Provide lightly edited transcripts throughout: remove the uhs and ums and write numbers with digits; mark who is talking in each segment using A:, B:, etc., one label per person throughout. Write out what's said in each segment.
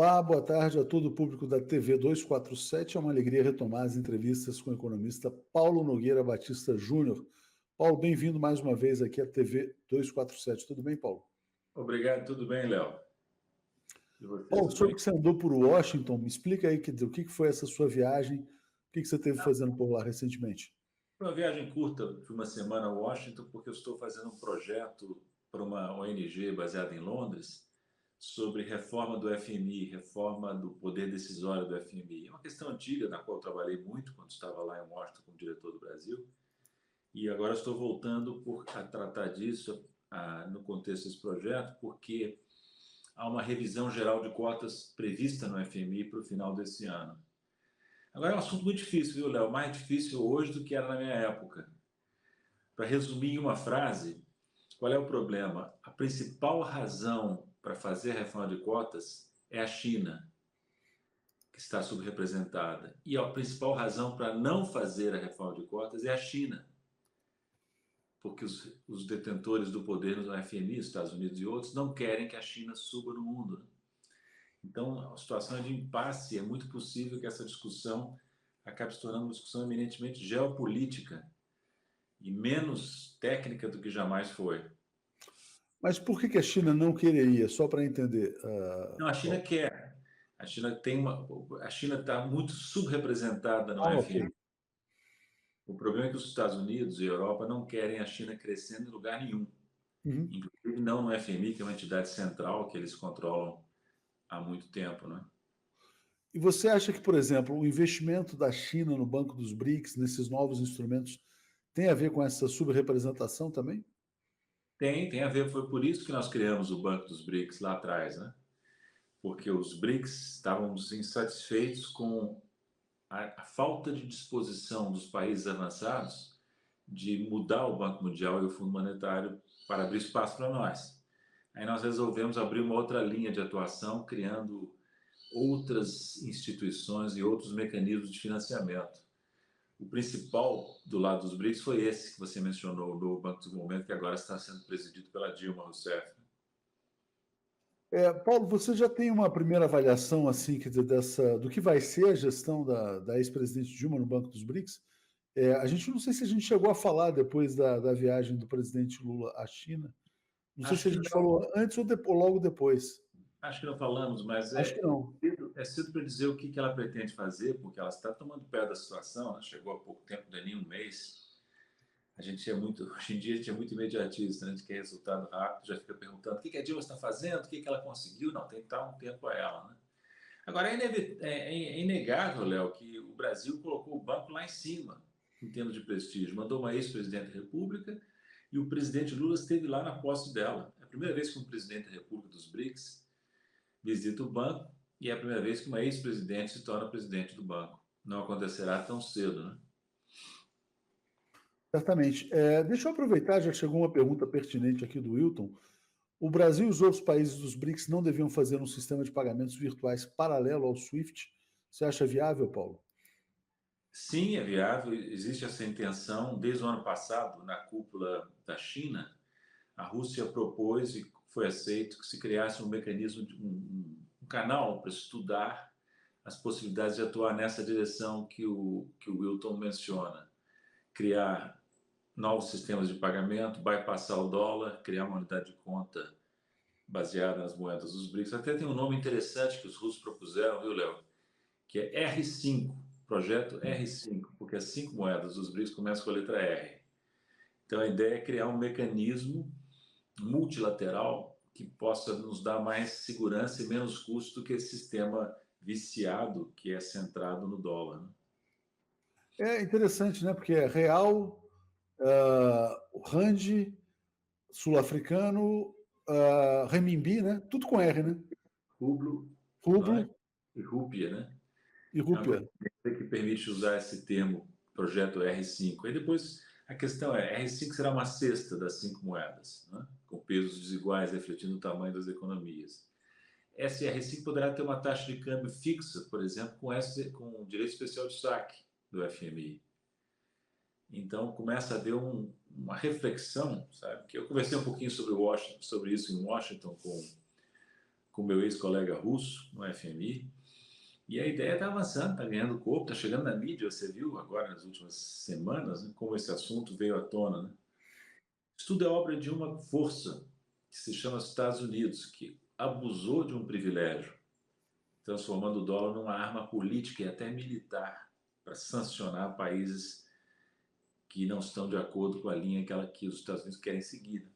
A: Olá, boa tarde a todo o público da TV 247. É uma alegria retomar as entrevistas com o economista Paulo Nogueira Batista Júnior. Paulo, bem-vindo mais uma vez aqui à TV 247. Tudo bem, Paulo?
B: Obrigado, tudo bem, Léo?
A: Paulo, sobre que você andou por Washington, me explica aí o que foi essa sua viagem, o que você esteve fazendo por lá recentemente?
B: Foi uma viagem curta de uma semana a Washington, porque eu estou fazendo um projeto para uma ONG baseada em Londres sobre reforma do FMI, reforma do poder decisório do FMI. É uma questão antiga, na qual eu trabalhei muito quando estava lá em Washington como diretor do Brasil, e agora estou voltando a tratar disso no contexto desse projeto, porque há uma revisão geral de cotas prevista no FMI para o final desse ano. Agora é um assunto muito difícil, viu, Léo? Mais difícil hoje do que era na minha época. Para resumir em uma frase, qual é o problema? A principal razão para fazer a reforma de cotas é a China, que está subrepresentada. E a principal razão para não fazer a reforma de cotas é a China, porque os detentores do poder no FMI, Estados Unidos e outros, não querem que a China suba no mundo. Então, a situação é de impasse. É muito possível que essa discussão acabe se tornando uma discussão eminentemente geopolítica e menos técnica do que jamais foi.
A: Mas por que a China não quereria? Só para entender.
B: Não, a China quer. A China está muito subrepresentada no FMI.
A: Ok.
B: O problema é que os Estados Unidos e a Europa não querem a China crescendo em lugar nenhum.
A: Uhum.
B: Inclusive não no FMI, que é uma entidade central que eles controlam há muito tempo, né?
A: E você acha que, por exemplo, o investimento da China no Banco dos BRICS, nesses novos instrumentos, tem a ver com essa subrepresentação também?
B: Tem a ver, foi por isso que nós criamos o Banco dos BRICS lá atrás, né? Porque os BRICS estavam insatisfeitos com a falta de disposição dos países avançados de mudar o Banco Mundial e o Fundo Monetário para abrir espaço para nós. Aí nós resolvemos abrir uma outra linha de atuação, criando outras instituições e outros mecanismos de financiamento. O principal do lado dos BRICS foi esse que você mencionou, o novo Banco de Desenvolvimento, que agora está sendo presidido pela Dilma Rousseff.
A: Paulo, você já tem uma primeira avaliação assim, quer dizer, do que vai ser a gestão da ex-presidente Dilma no Banco dos BRICS? A gente não sei se a gente chegou a falar depois da viagem do presidente Lula à China. Não sei se a gente falou antes ou logo depois.
B: Acho que não falamos, mas
A: Acho que não.
B: É cedo para dizer o que ela pretende fazer, porque ela está tomando pé da situação. Ela chegou há pouco tempo, não é nem um mês. Hoje em dia a gente é muito imediatista, né? A gente quer resultado rápido, já fica perguntando o que a Dilma está fazendo, o que ela conseguiu. Não, tem que dar um tempo a ela, né? Agora, é inegável, Léo, que o Brasil colocou o banco lá em cima, em termos de prestígio. Mandou uma ex-presidente da República e o presidente Lula esteve lá na posse dela. É a primeira vez que um presidente da República dos BRICS visita o banco e é a primeira vez que uma ex-presidente se torna presidente do banco. Não acontecerá tão cedo, né?
A: Certamente. Deixa eu aproveitar, já chegou uma pergunta pertinente aqui do Wilton. O Brasil e os outros países dos BRICS não deviam fazer um sistema de pagamentos virtuais paralelo ao SWIFT? Você acha viável, Paulo?
B: Sim, é viável. Existe essa intenção. Desde o ano passado, na cúpula da China, a Rússia propôs e foi aceito que se criasse um mecanismo, um canal para estudar as possibilidades de atuar nessa direção que o Wilton menciona. Criar novos sistemas de pagamento, bypassar o dólar, criar uma unidade de conta baseada nas moedas dos BRICS. Até tem um nome interessante que os russos propuseram, viu, Léo? Que é R5, projeto R5, porque as 5 moedas dos BRICS começam com a letra R. Então a ideia é criar um mecanismo multilateral que possa nos dar mais segurança e menos custo do que esse sistema viciado que é centrado no dólar, né?
A: É interessante, né? Porque é real, o rand, sul-africano, renminbi, né? Tudo com R, né?
B: Rublo,
A: Rublo
B: e rúpia, né?
A: e
B: É uma
A: rúpia.
B: coisa que permite usar esse termo, projeto R5. Aí depois a questão é, R5 será uma cesta das 5 moedas, né? Com pesos desiguais, refletindo o tamanho das economias. Essa R5 poderá ter uma taxa de câmbio fixa, por exemplo, com direito especial de saque do FMI. Então começa a ter uma reflexão, sabe? Que eu conversei um pouquinho sobre isso em Washington com com meu ex-colega russo no FMI, e a ideia está avançando, está ganhando corpo, está chegando na mídia, você viu agora nas últimas semanas, né, como esse assunto veio à tona. Né? Isso tudo é obra de uma força que se chama Estados Unidos, que abusou de um privilégio, transformando o dólar numa arma política e até militar para sancionar países que não estão de acordo com a linha que os Estados Unidos querem seguir.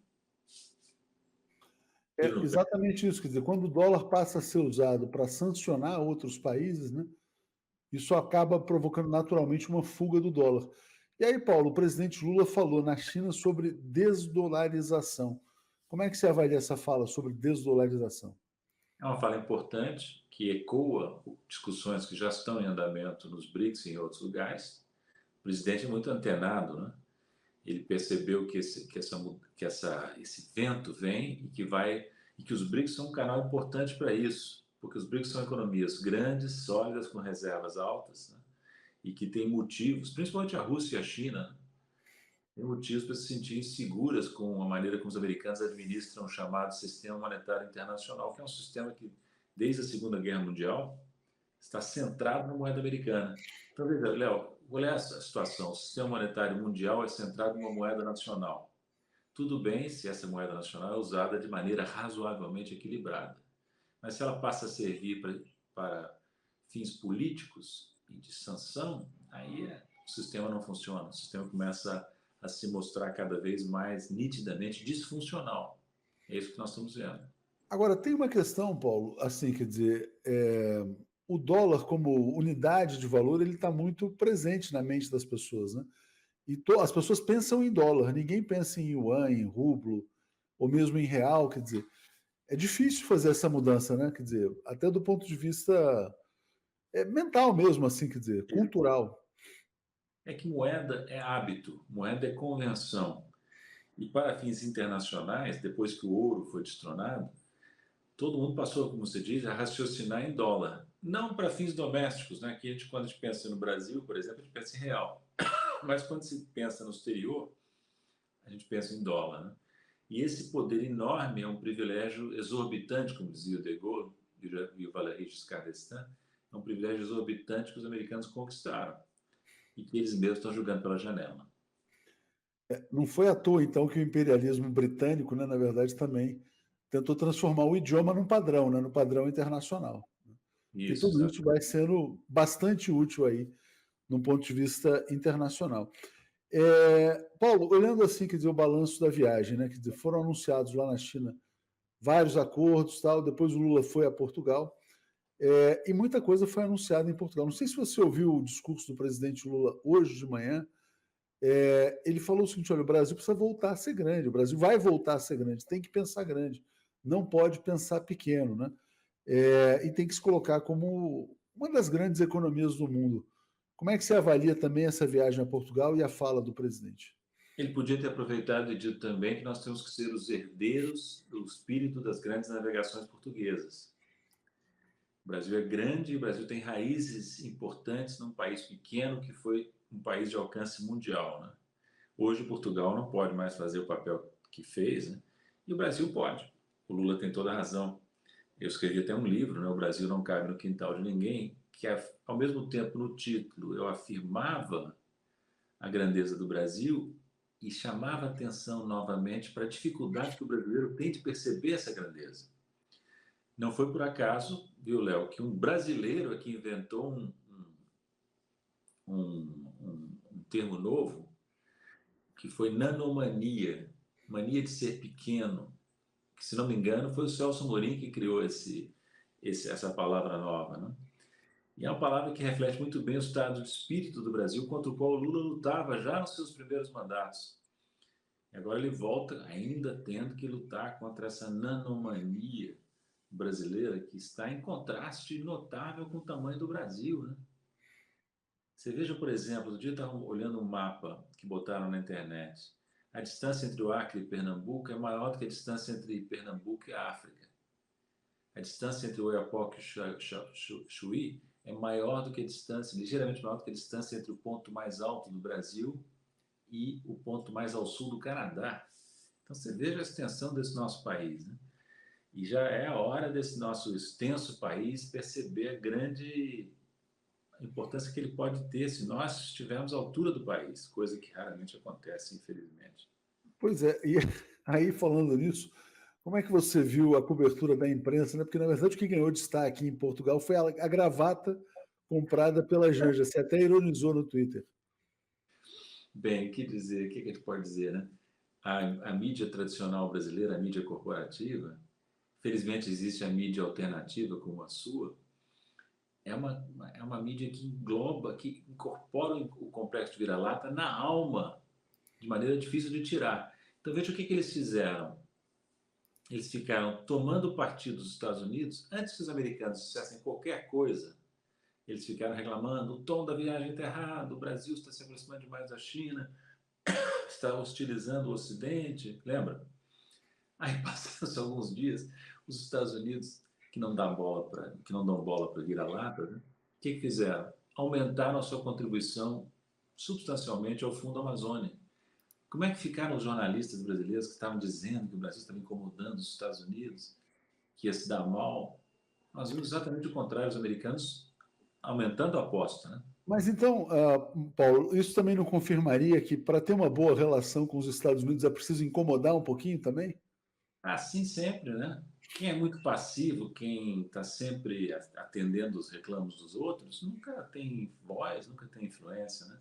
A: É exatamente isso, quer dizer, quando o dólar passa a ser usado para sancionar outros países, né, isso acaba provocando naturalmente uma fuga do dólar. E aí, Paulo, o presidente Lula falou na China sobre desdolarização. Como é que você avalia essa fala sobre desdolarização?
B: É uma fala importante que ecoa discussões que já estão em andamento nos BRICS e em outros lugares. O presidente é muito antenado, né? Ele percebeu que esse vento vem e que os BRICS são um canal importante para isso, porque os BRICS são economias grandes, sólidas, com reservas altas, né? E que têm motivos, principalmente a Rússia e a China, né? Têm motivos para se sentir inseguras com a maneira como os americanos administram o chamado Sistema Monetário Internacional, que é um sistema que, desde a Segunda Guerra Mundial, está centrado na moeda americana. Então, veja, Léo, qual é a situação? O sistema monetário mundial é centrado numa moeda nacional. Tudo bem se essa moeda nacional é usada de maneira razoavelmente equilibrada. Mas se ela passa a servir para fins políticos e de sanção, aí o sistema não funciona. O sistema começa a se mostrar cada vez mais nitidamente disfuncional. É isso que nós estamos vendo.
A: Agora, tem uma questão, Paulo, assim, quer dizer, o dólar como unidade de valor, ele está muito presente na mente das pessoas, né? E as pessoas pensam em dólar, ninguém pensa em yuan, em rublo, ou mesmo em real, quer dizer, é difícil fazer essa mudança, né? Quer dizer, até do ponto de vista mental mesmo, assim, quer dizer, cultural.
B: É que moeda é hábito, moeda é convenção. E para fins internacionais, depois que o ouro foi destronado, todo mundo passou, como você diz, a raciocinar em dólar. Não para fins domésticos, né? Que quando a gente pensa no Brasil, por exemplo, a gente pensa em real. Mas quando se pensa no exterior, a gente pensa em dólar, né? E esse poder enorme é um privilégio exorbitante, como dizia o De Gaulle e o Valéry Giscard d'Estaing, é um privilégio exorbitante que os americanos conquistaram e que eles mesmos estão jogando pela janela.
A: Não foi à toa, então, que o imperialismo britânico, né, na verdade, também tentou transformar o idioma num padrão, né, no padrão internacional. E
B: Isso,
A: tudo isso
B: exatamente.
A: vai sendo bastante útil aí, num ponto de vista internacional. Paulo, olhando assim, quer dizer, o balanço da viagem, né, quer dizer, foram anunciados lá na China vários acordos, tal. Depois o Lula foi a Portugal, e muita coisa foi anunciada em Portugal. Não sei se você ouviu o discurso do presidente Lula hoje de manhã. Ele falou o seguinte: olha, o Brasil precisa voltar a ser grande, o Brasil vai voltar a ser grande, tem que pensar grande, não pode pensar pequeno, né? E tem que se colocar como uma das grandes economias do mundo. Como é que você avalia também essa viagem a Portugal e a fala do presidente?
B: Ele podia ter aproveitado e dito também que nós temos que ser os herdeiros do espírito das grandes navegações portuguesas. O Brasil é grande e o Brasil tem raízes importantes num país pequeno que foi um país de alcance mundial, né? Hoje Portugal não pode mais fazer o papel que fez, né? E o Brasil pode. O Lula tem toda a razão. Eu escrevi até um livro, né? O Brasil não cabe no quintal de ninguém, que ao mesmo tempo no título eu afirmava a grandeza do Brasil e chamava atenção novamente para a dificuldade que o brasileiro tem de perceber essa grandeza. Não foi por acaso, viu, Léo, que um brasileiro aqui inventou um termo novo, que foi nanomania, mania de ser pequeno, que, se não me engano, foi o Celso Amorim que criou essa palavra nova, né? E é uma palavra que reflete muito bem o estado de espírito do Brasil, contra o qual o Lula lutava já nos seus primeiros mandatos. E agora ele volta ainda tendo que lutar contra essa nanomania brasileira que está em contraste notável com o tamanho do Brasil, né? Você veja, por exemplo, outro dia eu estava olhando um mapa que botaram na internet. A distância entre o Acre e Pernambuco é maior do que a distância entre Pernambuco e a África. A distância entre o Oiapoque e Chuí é maior do que a distância, ligeiramente maior do que a distância entre o ponto mais alto do Brasil e o ponto mais ao sul do Canadá. Então você veja a extensão desse nosso país, né? E já é a hora desse nosso extenso país perceber a grande importância que ele pode ter se nós estivermos à altura do país, coisa que raramente acontece, infelizmente.
A: Pois é, e aí falando nisso, como é que você viu a cobertura da imprensa, né? Porque, na verdade, o que ganhou destaque em Portugal foi a gravata comprada pela Janja. Você até ironizou no Twitter.
B: Bem, o que dizer, o que a gente pode dizer, né? A mídia tradicional brasileira, a mídia corporativa, felizmente existe a mídia alternativa como a sua, é uma mídia que engloba, que incorpora o complexo de vira-lata na alma, de maneira difícil de tirar. Então veja o que eles fizeram. Eles ficaram tomando partido dos Estados Unidos antes que os americanos dissessem qualquer coisa. Eles ficaram reclamando: o tom da viagem está errado, o Brasil está se aproximando demais da China, está hostilizando o Ocidente, lembra? Aí passaram alguns dias, os Estados Unidos, que não dão bola para vira-lata, né? O que fizeram? Aumentaram a sua contribuição substancialmente ao Fundo Amazônia. Como é que ficaram os jornalistas brasileiros que estavam dizendo que o Brasil estava incomodando os Estados Unidos, que ia se dar mal? Nós vimos exatamente o contrário, os americanos aumentando a aposta, né?
A: Mas então, Paulo, isso também não confirmaria que para ter uma boa relação com os Estados Unidos é preciso incomodar um pouquinho também?
B: Assim sempre, né? Quem é muito passivo, quem está sempre atendendo os reclamos dos outros, nunca tem voz, nunca tem influência, né?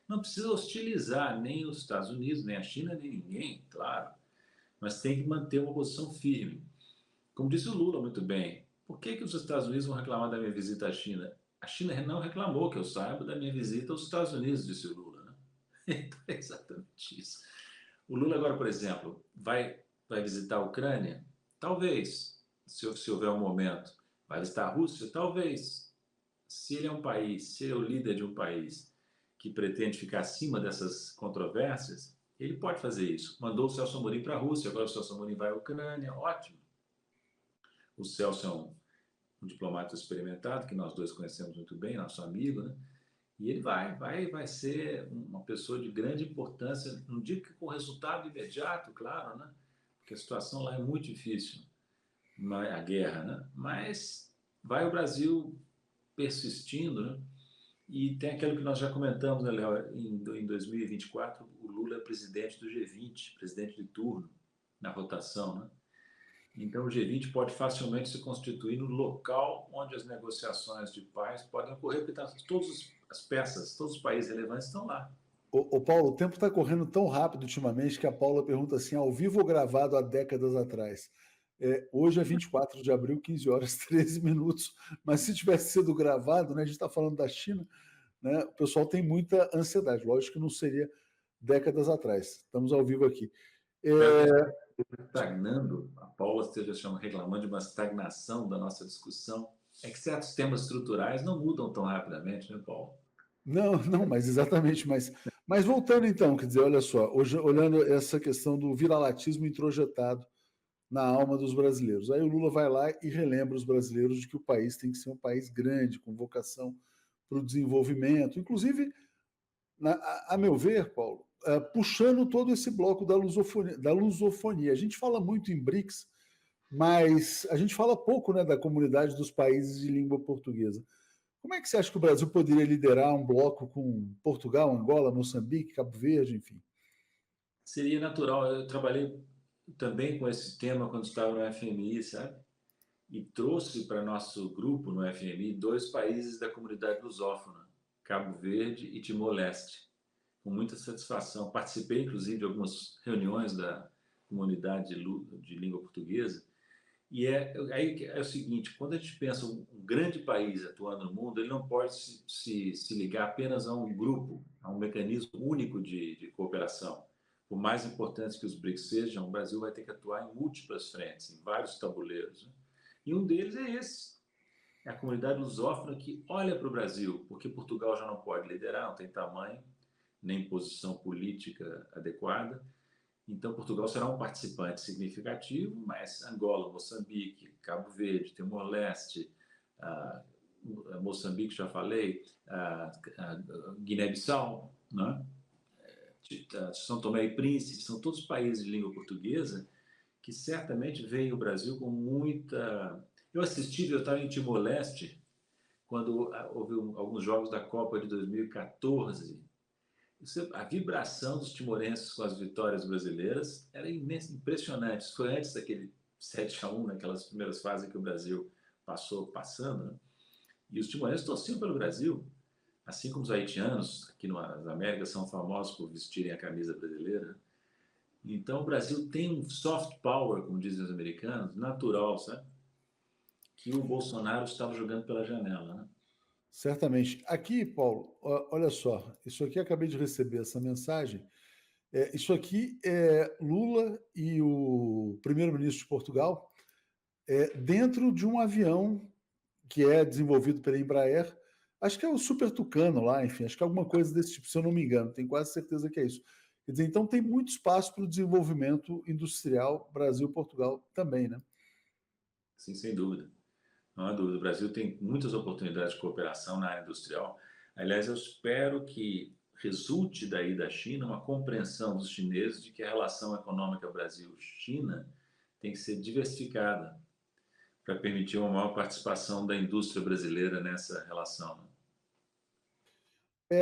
B: Não precisa hostilizar nem os Estados Unidos, nem a China, nem ninguém, claro, mas tem que manter uma posição firme. Como disse o Lula muito bem, por que os Estados Unidos vão reclamar da minha visita à China? A China não reclamou, que eu saiba, da minha visita aos Estados Unidos, disse o Lula, né? Então é exatamente isso. O Lula agora, por exemplo, vai visitar a Ucrânia? Talvez, se houver um momento. Vai visitar a Rússia? Talvez. Se ele é um país, se ele é o líder de um país que pretende ficar acima dessas controvérsias, ele pode fazer isso. Mandou o Celso Amorim para a Rússia, agora o Celso Amorim vai à Ucrânia, ótimo. O Celso é um diplomata experimentado, que nós dois conhecemos muito bem, nosso amigo, né? E ele vai ser uma pessoa de grande importância, não digo que com resultado imediato, claro, né? Porque a situação lá é muito difícil, a guerra, né? Mas vai o Brasil persistindo, né? E tem aquilo que nós já comentamos, né, Léo? Em 2024, o Lula é presidente do G20, presidente de turno, na rotação, né? Então, o G20 pode facilmente se constituir no local onde as negociações de paz podem ocorrer, porque todas as peças, todos os países relevantes estão lá.
A: Ô, Paulo, o tempo está correndo tão rápido ultimamente que a Paula pergunta assim, ao vivo ou gravado há décadas atrás? Hoje é 24 de abril, 15 horas 13 minutos, mas se tivesse sido gravado, né, a gente está falando da China, né, o pessoal tem muita ansiedade, lógico que não seria décadas atrás. Estamos ao vivo aqui.
B: Espero que esteja estagnando, a Paula esteja reclamando de uma estagnação da nossa discussão. É que certos temas estruturais não mudam tão rapidamente, né, Paulo?
A: Não, não, mas exatamente, mas voltando então, quer dizer, olha só, hoje, olhando essa questão do viralatismo introjetado na alma dos brasileiros. Aí o Lula vai lá e relembra os brasileiros de que o país tem que ser um país grande, com vocação para o desenvolvimento, inclusive, a meu ver, Paulo, puxando todo esse bloco da lusofonia. A gente fala muito em BRICS, mas a gente fala pouco, né, da comunidade dos países de língua portuguesa. Como é que você acha que o Brasil poderia liderar um bloco com Portugal, Angola, Moçambique, Cabo Verde, enfim?
B: Seria natural. Eu trabalhei também com esse tema quando estava no FMI, sabe? E trouxe para nosso grupo no FMI dois países da comunidade lusófona, Cabo Verde e Timor-Leste, com muita satisfação. Participei, inclusive, de algumas reuniões da comunidade de língua portuguesa. E aí é o seguinte: quando a gente pensa um grande país atuando no mundo, ele não pode se ligar apenas a um grupo, a um mecanismo único de cooperação. Por mais importantes que os BRICS sejam, o Brasil vai ter que atuar em múltiplas frentes, em vários tabuleiros, né? E um deles é esse. É a comunidade lusófona que olha para o Brasil, porque Portugal já não pode liderar, não tem tamanho, nem posição política adequada. Então, Portugal será um participante significativo, mas Angola, Moçambique, Cabo Verde, Timor-Leste, Moçambique, já falei, Guiné-Bissau, né? São Tomé e Príncipe, são todos países de língua portuguesa que certamente veem o Brasil com muita... Eu assisti, eu estava em Timor-Leste, quando houve alguns jogos da Copa de 2014. A vibração dos timorenses com as vitórias brasileiras era impressionante. Isso foi antes daquele 7-1, naquelas primeiras fases que o Brasil passando, né? E os timorenses torciam pelo Brasil, assim como os haitianos, aqui nas Américas, são famosos por vestirem a camisa brasileira. Então o Brasil tem um soft power, como dizem os americanos, natural, sabe? Que o Bolsonaro estava jogando pela janela, né?
A: Certamente. Aqui, Paulo, olha só, isso aqui acabei de receber essa mensagem. Isso aqui é Lula e o primeiro-ministro de Portugal dentro de um avião que é desenvolvido pela Embraer. Acho que é o Super Tucano lá, enfim, acho que é alguma coisa desse tipo, se eu não me engano, tenho quase certeza que é isso. Quer dizer, então tem muito espaço para o desenvolvimento industrial Brasil e Portugal também, né?
B: Sim, sem dúvida. Não há dúvida. O Brasil tem muitas oportunidades de cooperação na área industrial. Aliás, eu espero que resulte daí da China uma compreensão dos chineses de que a relação econômica Brasil-China tem que ser diversificada para permitir uma maior participação da indústria brasileira nessa relação, né?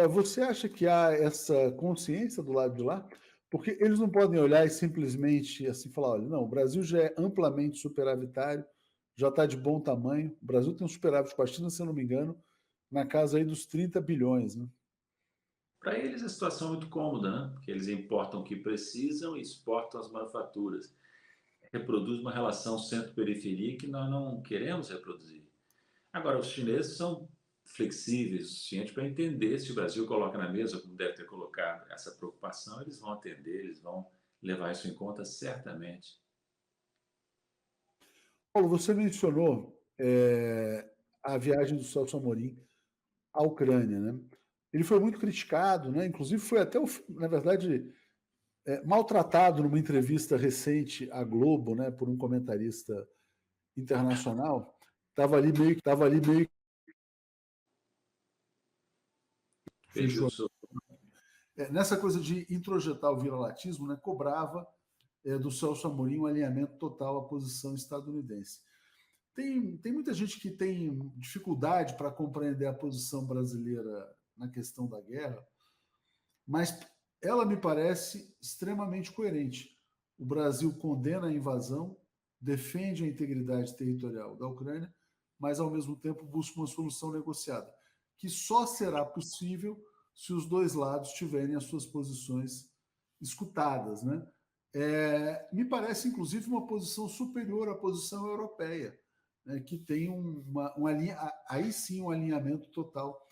A: Você acha que há essa consciência do lado de lá? Porque eles não podem olhar e simplesmente assim falar, olha, não, o Brasil já é amplamente superavitário, já está de bom tamanho. O Brasil tem um superávit com a China, se eu não me engano, na casa aí dos 30 bilhões, né?
B: Para eles a situação é muito cômoda, né? Porque eles importam o que precisam e exportam as manufaturas. Reproduz uma relação centro-periferia que nós não queremos reproduzir. Agora, os chineses são flexíveis o suficiente para entender se o Brasil coloca na mesa, como deve ter colocado, essa preocupação, eles vão atender, eles vão levar isso em conta certamente.
A: Paulo, você mencionou a viagem do Celso Amorim à Ucrânia, né? Ele foi muito criticado, né? Inclusive foi até, na verdade, maltratado numa entrevista recente à Globo, né, por um comentarista internacional. Estava ali meio
B: Perdi o
A: fechou.
B: seu...
A: Nessa coisa de introjetar o viralatismo, né, cobrava do Celso Amorim um alinhamento total à posição estadunidense. Tem muita gente que tem dificuldade para compreender a posição brasileira na questão da guerra, mas ela me parece extremamente coerente. O Brasil condena a invasão, defende a integridade territorial da Ucrânia, mas ao mesmo tempo busca uma solução negociada, que só será possível se os dois lados tiverem as suas posições escutadas, né? Me parece, inclusive, uma posição superior à posição europeia, né, que tem aí sim um alinhamento total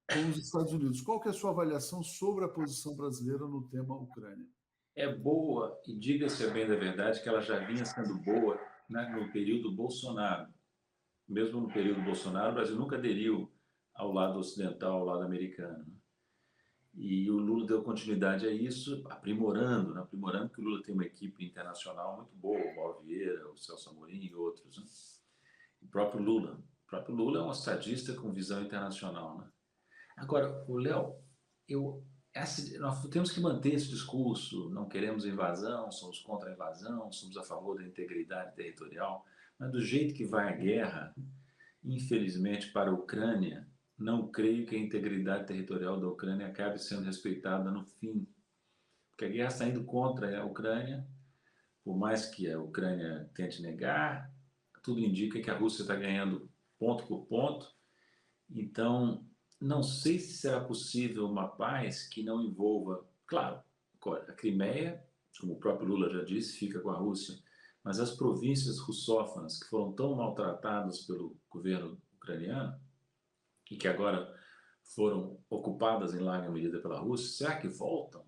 A: com os Estados Unidos. Qual que é a sua avaliação sobre a posição brasileira no tema Ucrânia?
B: É boa, e diga-se bem da verdade que ela já vinha sendo boa, né, no período Bolsonaro. Mesmo no período Bolsonaro, o Brasil nunca aderiu ao lado ocidental, ao lado americano, né? E o Lula deu continuidade a isso, aprimorando, né? Aprimorando que o Lula tem uma equipe internacional muito boa, o Mauro Vieira, o Celso Amorim e outros, né? O próprio Lula é um estadista com visão internacional, né? Agora, o Léo, nós temos que manter esse discurso, não queremos invasão, somos contra a invasão, somos a favor da integridade territorial, mas do jeito que vai a guerra, infelizmente para a Ucrânia, não creio que a integridade territorial da Ucrânia acabe sendo respeitada no fim, porque a guerra está indo contra a Ucrânia, por mais que a Ucrânia tente negar, tudo indica que a Rússia está ganhando ponto por ponto. Então, não sei se será possível uma paz que não envolva, claro, a Crimeia, como o próprio Lula já disse, fica com a Rússia, mas as províncias russófonas que foram tão maltratadas pelo governo ucraniano e que agora foram ocupadas em larga medida pela Rússia, será que voltam?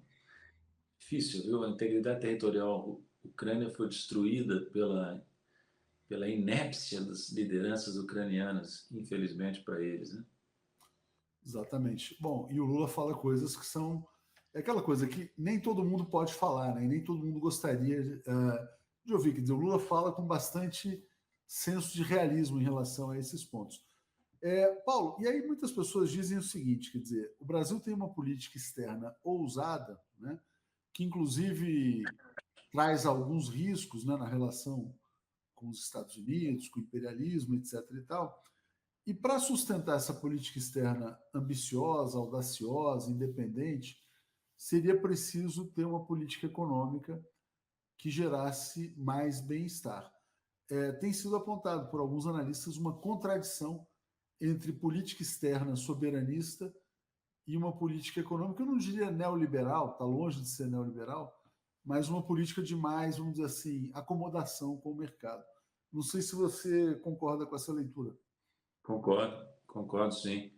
B: Difícil, viu? A integridade territorial ucrânia foi destruída pela inépcia das lideranças ucranianas, infelizmente para eles, né?
A: Exatamente. Bom, e o Lula fala coisas que são. É aquela coisa que nem todo mundo pode falar, né? E nem todo mundo gostaria de ouvir. Quer dizer, o Lula fala com bastante senso de realismo em relação a esses pontos. Paulo, e aí muitas pessoas dizem o seguinte, quer dizer, o Brasil tem uma política externa ousada, né, que inclusive traz alguns riscos, né, na relação com os Estados Unidos, com o imperialismo, etc. e tal. E para sustentar essa política externa ambiciosa, audaciosa, independente, seria preciso ter uma política econômica que gerasse mais bem-estar. Tem sido apontado por alguns analistas uma contradição entre política externa soberanista e uma política econômica, eu não diria neoliberal, está longe de ser neoliberal, mas uma política de mais, vamos dizer assim, acomodação com o mercado. Não sei se você concorda com essa leitura.
B: Concordo sim.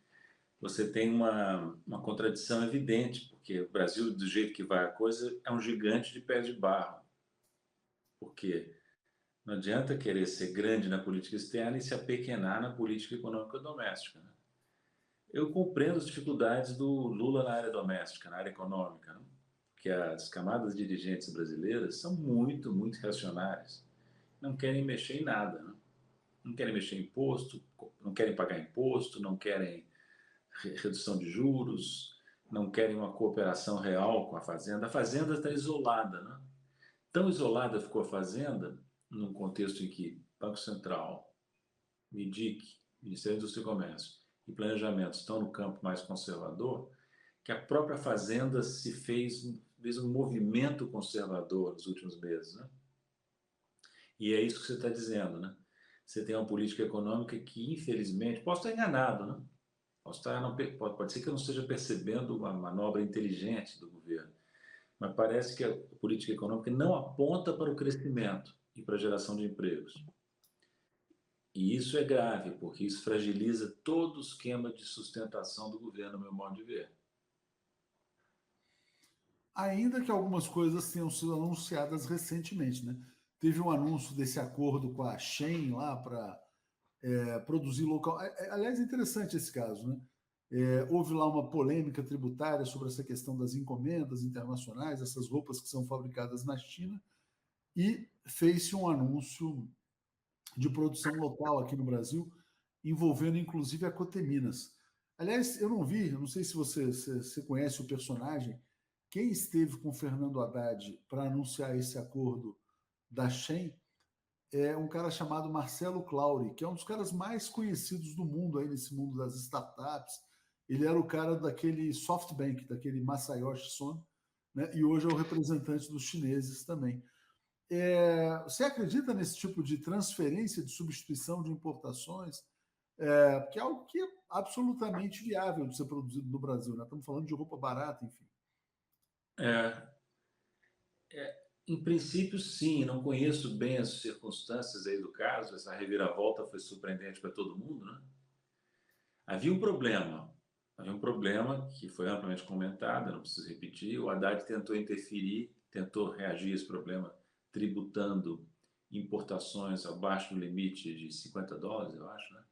B: Você tem uma contradição evidente, porque o Brasil, do jeito que vai a coisa, é um gigante de pé de barro. Porque não adianta querer ser grande na política externa e se apequenar na política econômica doméstica. Né? Eu compreendo as dificuldades do Lula na área doméstica, na área econômica, né? Porque as camadas dirigentes brasileiras são muito reacionárias. Não querem mexer em nada. Né? Não querem mexer em imposto, não querem pagar imposto, não querem redução de juros, não querem uma cooperação real com a Fazenda. A Fazenda está isolada. Né? Tão isolada ficou a Fazenda, num contexto em que Banco Central, MIDIC, Ministério da Indústria e Comércio e Planejamento estão no campo mais conservador, que a própria Fazenda fez um movimento conservador nos últimos meses. Né? E é isso que você está dizendo. Né? Você tem uma política econômica que, infelizmente, posso estar enganado, né? Pode ser que eu não esteja percebendo uma manobra inteligente do governo, mas parece que a política econômica não aponta para o crescimento e para a geração de empregos. E isso é grave, porque isso fragiliza todo o esquema de sustentação do governo, no meu modo de ver.
A: Ainda que algumas coisas tenham sido anunciadas recentemente, né? Teve um anúncio desse acordo com a Shein lá para produzir local. Aliás, é interessante esse caso, né? Houve lá uma polêmica tributária sobre essa questão das encomendas internacionais, essas roupas que são fabricadas na China, e fez-se um anúncio de produção local aqui no Brasil, envolvendo inclusive a Coteminas. Aliás, eu não sei se você conhece o personagem, quem esteve com o Fernando Haddad para anunciar esse acordo da Shein é um cara chamado Marcelo Clauri, que é um dos caras mais conhecidos do mundo aí nesse mundo das startups. Ele era o cara daquele SoftBank, daquele Masayoshi Son, né? E hoje é o representante dos chineses também. Você acredita nesse tipo de transferência, de substituição de importações? Que é algo que é absolutamente viável de ser produzido no Brasil. Né? Estamos falando de roupa barata, enfim.
B: É, em princípio, sim. Não conheço bem as circunstâncias aí do caso. Essa reviravolta foi surpreendente para todo mundo, né? Havia um problema que foi amplamente comentado, não preciso repetir. O Haddad tentou interferir, tentou reagir a esse problema, tributando importações abaixo do limite de $50, eu acho, né?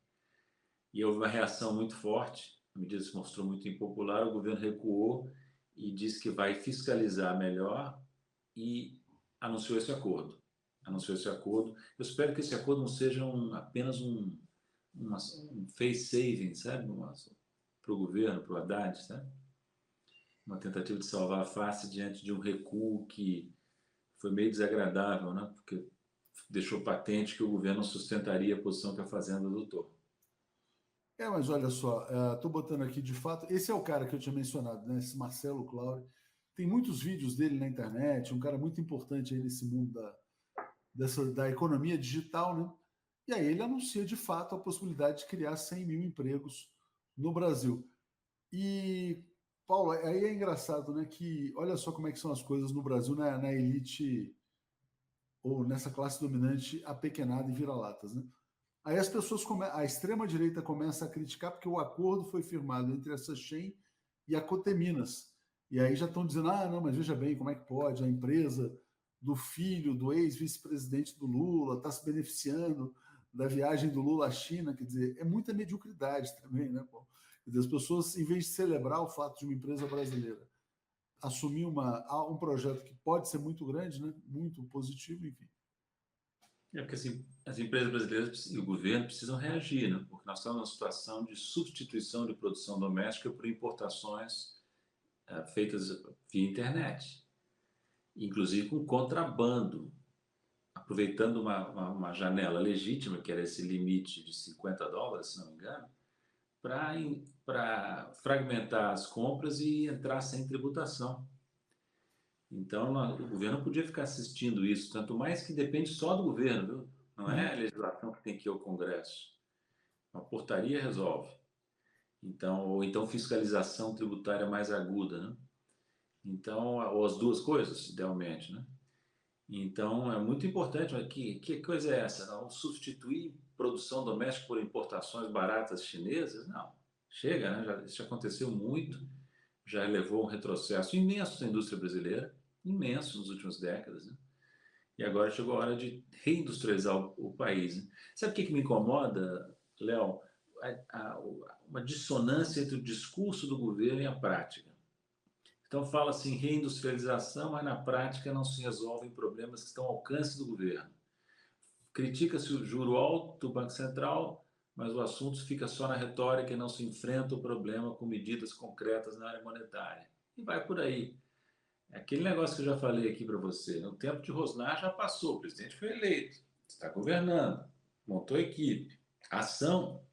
B: E houve uma reação muito forte, a medida se mostrou muito impopular, o governo recuou e disse que vai fiscalizar melhor e anunciou esse acordo. Eu espero que esse acordo não seja apenas um face saving, sabe? Para o governo, para o Haddad, sabe? Uma tentativa de salvar a face diante de um recuo que foi meio desagradável, né? Porque deixou patente que o governo não sustentaria a posição que a Fazenda adotou.
A: Mas olha só, estou botando aqui de fato. Esse é o cara que eu tinha mencionado, né? Esse Marcelo Claure. Tem muitos vídeos dele na internet, um cara muito importante aí nesse mundo da economia digital, né? E aí ele anuncia de fato a possibilidade de criar 100 mil empregos no Brasil. E, Paulo, aí é engraçado, né? Que olha só como é que são as coisas no Brasil, na elite ou nessa classe dominante apequenada e vira-latas, né? Aí as pessoas, a extrema-direita começa a criticar porque o acordo foi firmado entre a Shein e a Coteminas. E aí já estão dizendo, não, mas veja bem, como é que pode? A empresa do filho do ex-vice-presidente do Lula está se beneficiando da viagem do Lula à China. Quer dizer, é muita mediocridade também, né, Paulo? Quer dizer, as pessoas, em vez de celebrar o fato de uma empresa brasileira assumir um projeto que pode ser muito grande, né, muito positivo, enfim.
B: Porque assim, as empresas brasileiras e o governo precisam reagir, né? Porque nós estamos numa situação de substituição de produção doméstica por importações feitas via internet. inclusive com contrabando, aproveitando uma janela legítima, que era esse limite de US$ 50, se não me engano, para fragmentar as compras e entrar sem tributação. Então, o governo podia ficar assistindo isso, tanto mais que depende só do governo, viu? Não é a legislação que tem que ir ao Congresso. Uma portaria resolve. Então, ou então fiscalização tributária mais aguda, né? Então, ou as duas coisas, idealmente, né? Então, é muito importante. Mas que coisa é essa? Não substituir produção doméstica por importações baratas chinesas? Não. Chega, né? Isso já aconteceu muito, já levou um retrocesso imenso na indústria brasileira, imenso nas últimas décadas, né? E agora chegou a hora de reindustrializar o país, né? Sabe o que me incomoda, Léo? Uma dissonância entre o discurso do governo e a prática. Então fala assim, reindustrialização, mas na prática não se resolvem problemas que estão ao alcance do governo. Critica-se o juro alto do Banco Central, mas o assunto fica só na retórica e não se enfrenta o problema com medidas concretas na área monetária. E vai por aí. É aquele negócio que eu já falei aqui para você. No tempo de Rosnar já passou, o presidente foi eleito, está governando, montou equipe. Ação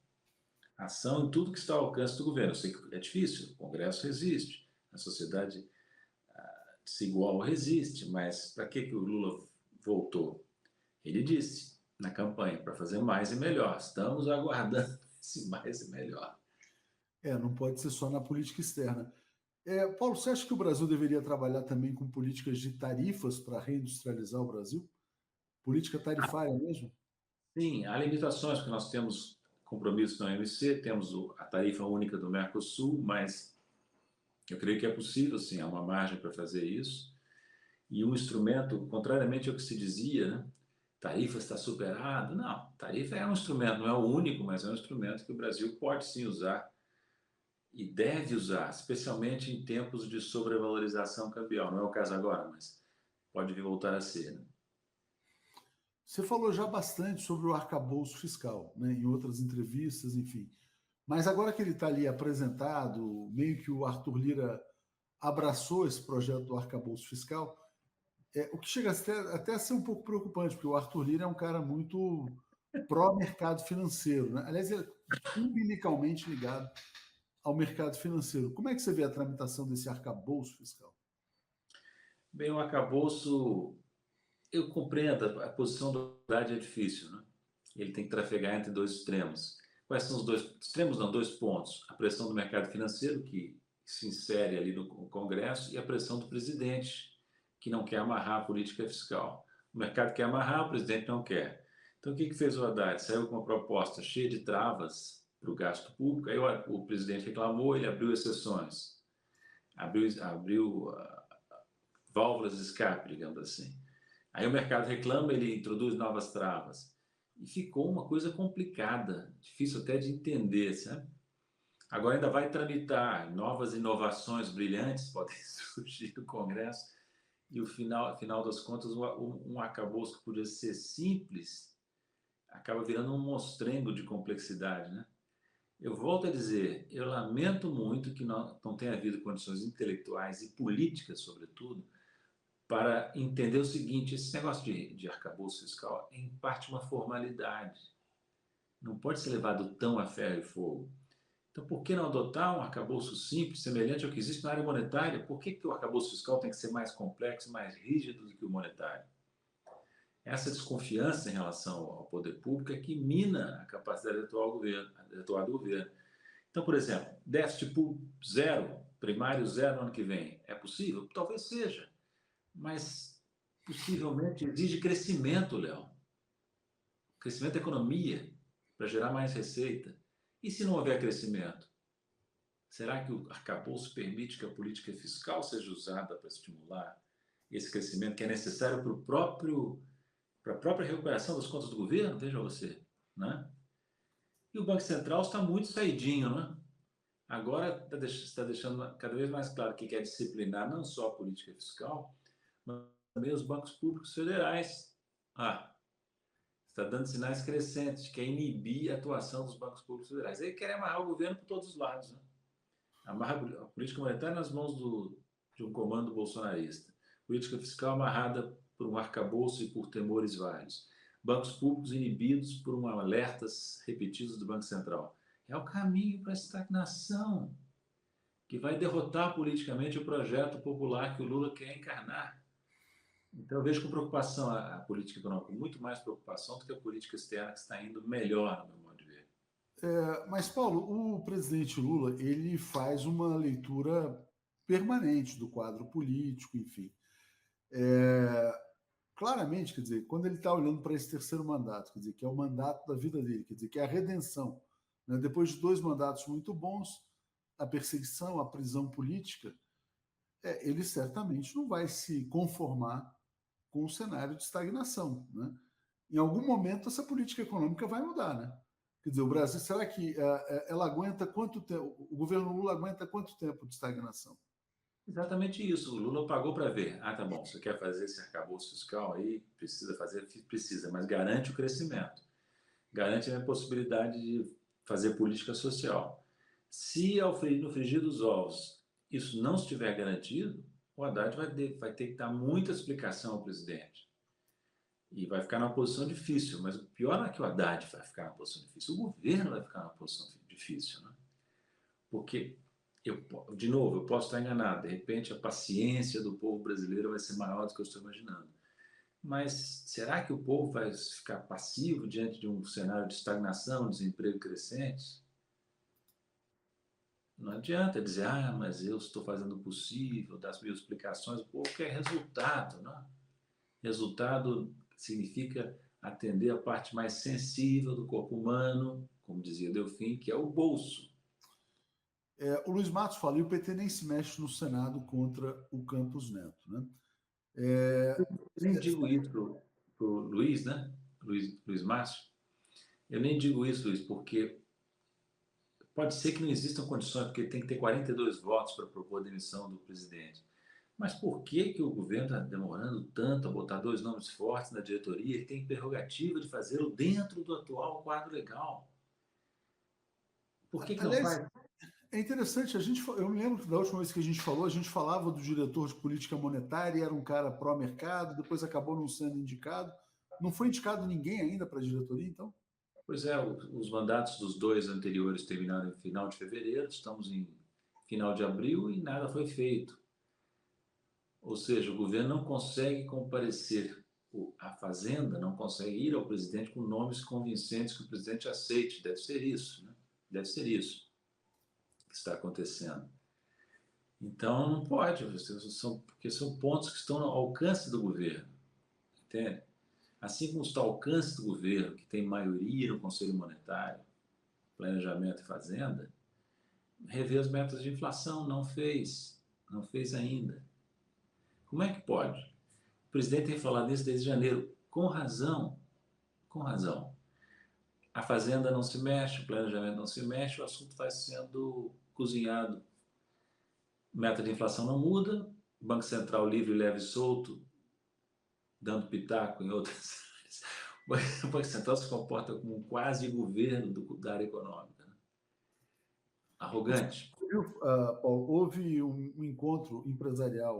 B: em tudo que está ao alcance do governo. Eu sei que é difícil, o Congresso resiste, a sociedade desigual resiste, mas para que o Lula voltou? Ele disse na campanha, para fazer mais e melhor. Estamos aguardando esse mais e melhor.
A: Não pode ser só na política externa. Paulo, você acha que o Brasil deveria trabalhar também com políticas de tarifas para reindustrializar o Brasil? Política tarifária mesmo?
B: Sim, há limitações, porque nós temos compromissos na OMC, temos a tarifa única do Mercosul, mas eu creio que é possível, sim, há uma margem para fazer isso. E um instrumento, contrariamente ao que se dizia, né? Tarifa está superado. Não, tarifa é um instrumento, não é o único, mas é um instrumento que o Brasil pode sim usar e deve usar, especialmente em tempos de sobrevalorização cambial. Não é o caso agora, mas pode vir voltar a ser, né?
A: Você falou já bastante sobre o arcabouço fiscal, né, em outras entrevistas, enfim. Mas agora que ele está ali apresentado, meio que o Arthur Lira abraçou esse projeto do arcabouço fiscal, o que chega até a ser um pouco preocupante, porque o Arthur Lira é um cara muito pró-mercado financeiro, né? Aliás, ele é umbilicalmente ligado ao mercado financeiro. Como é que você vê a tramitação desse arcabouço fiscal?
B: Bem, o arcabouço, eu compreendo, a posição do Haddad é difícil, né? Ele tem que trafegar entre dois extremos. Quais são os dois extremos? Não, dois pontos. A pressão do mercado financeiro, que se insere ali no Congresso, e a pressão do presidente, que não quer amarrar a política fiscal. O mercado quer amarrar, o presidente não quer. Então, o que fez o Haddad? Saiu com uma proposta cheia de travas para o gasto público, aí o presidente reclamou, ele abriu exceções, abriu válvulas de escape, digamos assim. Aí o mercado reclama, ele introduz novas travas. E ficou uma coisa complicada, difícil até de entender, sabe? Agora ainda vai tramitar, novas inovações brilhantes podem surgir no Congresso, e o final das contas, um arcabouço que podia ser simples, acaba virando um monstrengo de complexidade, né? Eu volto a dizer, eu lamento muito que não tenha havido condições intelectuais e políticas, sobretudo, para entender o seguinte: esse negócio de arcabouço fiscal é, em parte, uma formalidade. Não pode ser levado tão a ferro e fogo. Então, por que não adotar um arcabouço simples, semelhante ao que existe na área monetária? Por que o arcabouço fiscal tem que ser mais complexo, mais rígido do que o monetário? Essa desconfiança em relação ao poder público é que mina a capacidade de atuar do governo. Então, por exemplo, déficit público zero, primário zero no ano que vem. É possível? Talvez seja. Mas possivelmente exige crescimento, Léo. Crescimento da economia para gerar mais receita. E se não houver crescimento? Será que o arcabouço permite que a política fiscal seja usada para estimular esse crescimento que é necessário para a própria recuperação das contas do governo? Veja você, né? E o Banco Central está muito saidinho, né? Agora está deixando cada vez mais claro que quer disciplinar não só a política fiscal, mas também os bancos públicos federais. Está dando sinais crescentes de que quer inibir a atuação dos bancos públicos federais. Aí quer amarrar o governo por todos os lados, né? Amarra a política monetária nas mãos de um comando bolsonarista. política fiscal amarrada por um arcabouço e por temores vários, bancos públicos inibidos por alertas repetidos do Banco Central. É o caminho para a estagnação, que vai derrotar politicamente o projeto popular que o Lula quer encarnar. Então, eu vejo com preocupação a política econômica, muito mais preocupação do que a política externa, que está indo melhor, no meu modo de ver.
A: Mas, Paulo, o presidente Lula, ele faz uma leitura permanente do quadro político, enfim. Claramente, quer dizer, quando ele está olhando para esse terceiro mandato, quer dizer, que é o mandato da vida dele, quer dizer, que é a redenção, né? Depois de 2 mandatos muito bons, a perseguição, a prisão política, ele certamente não vai se conformar com o cenário de estagnação, né? Em algum momento essa política econômica vai mudar, né? Quer dizer, o Brasil, será que ela aguenta quanto tempo? O governo Lula aguenta quanto tempo de estagnação?
B: Exatamente isso. O Lula pagou para ver. Ah, tá bom, você quer fazer esse arcabouço fiscal aí? Precisa fazer? Precisa, mas garante o crescimento. Garante a possibilidade de fazer política social. Se no frigir dos ovos isso não estiver garantido, o Haddad vai ter que dar muita explicação ao presidente. E vai ficar numa posição difícil. Mas o pior não é que o Haddad vai ficar numa posição difícil, o governo vai ficar numa posição difícil, né? Porque, de novo, eu posso estar enganado. De repente, a paciência do povo brasileiro vai ser maior do que eu estou imaginando. Mas será que o povo vai ficar passivo diante de um cenário de estagnação, desemprego crescentes? Não adianta dizer, mas eu estou fazendo o possível, dar as minhas explicações. O povo quer resultado, né? Resultado significa atender a parte mais sensível do corpo humano, como dizia Delfim, que é o bolso.
A: O Luiz Matos fala, e o PT nem se mexe no Senado contra o Campos Neto, né?
B: Eu nem digo isso para o Luiz, né? Luiz Márcio. Eu nem digo isso, Luiz, porque pode ser que não existam condições, porque tem que ter 42 votos para propor a demissão do presidente. Mas por que o governo está demorando tanto a botar 2 nomes fortes na diretoria? Ele tem prerrogativa de fazê-lo dentro do atual quadro legal. Por que não
A: Aliás,
B: faz?
A: é interessante, eu me lembro que da última vez que a gente falou, a gente falava do diretor de política monetária, era um cara pró-mercado, depois acabou não sendo indicado. Não foi indicado ninguém ainda para a diretoria, então?
B: Pois é, os mandatos dos 2 anteriores terminaram em final de fevereiro, estamos em final de abril e nada foi feito. Ou seja, o governo não consegue comparecer, a Fazenda não consegue ir ao presidente com nomes convincentes que o presidente aceite. Deve ser isso, né? Deve ser isso que está acontecendo. Então, não pode, porque são pontos que estão ao alcance do governo, entende? Assim como está ao alcance do governo, que tem maioria no Conselho Monetário, Planejamento e Fazenda, rever as metas de inflação, não fez ainda. Como é que pode? O presidente tem falado isso desde janeiro, com razão, com razão. A Fazenda não se mexe, o planejamento não se mexe, o assunto vai sendo cozinhado. Meta de inflação não muda, Banco Central livre, leve e solto, dando pitaco em outras áreas. O Banco Central se comporta como um quase governo da área econômica. Né? Arrogante.
A: Paulo, houve um encontro empresarial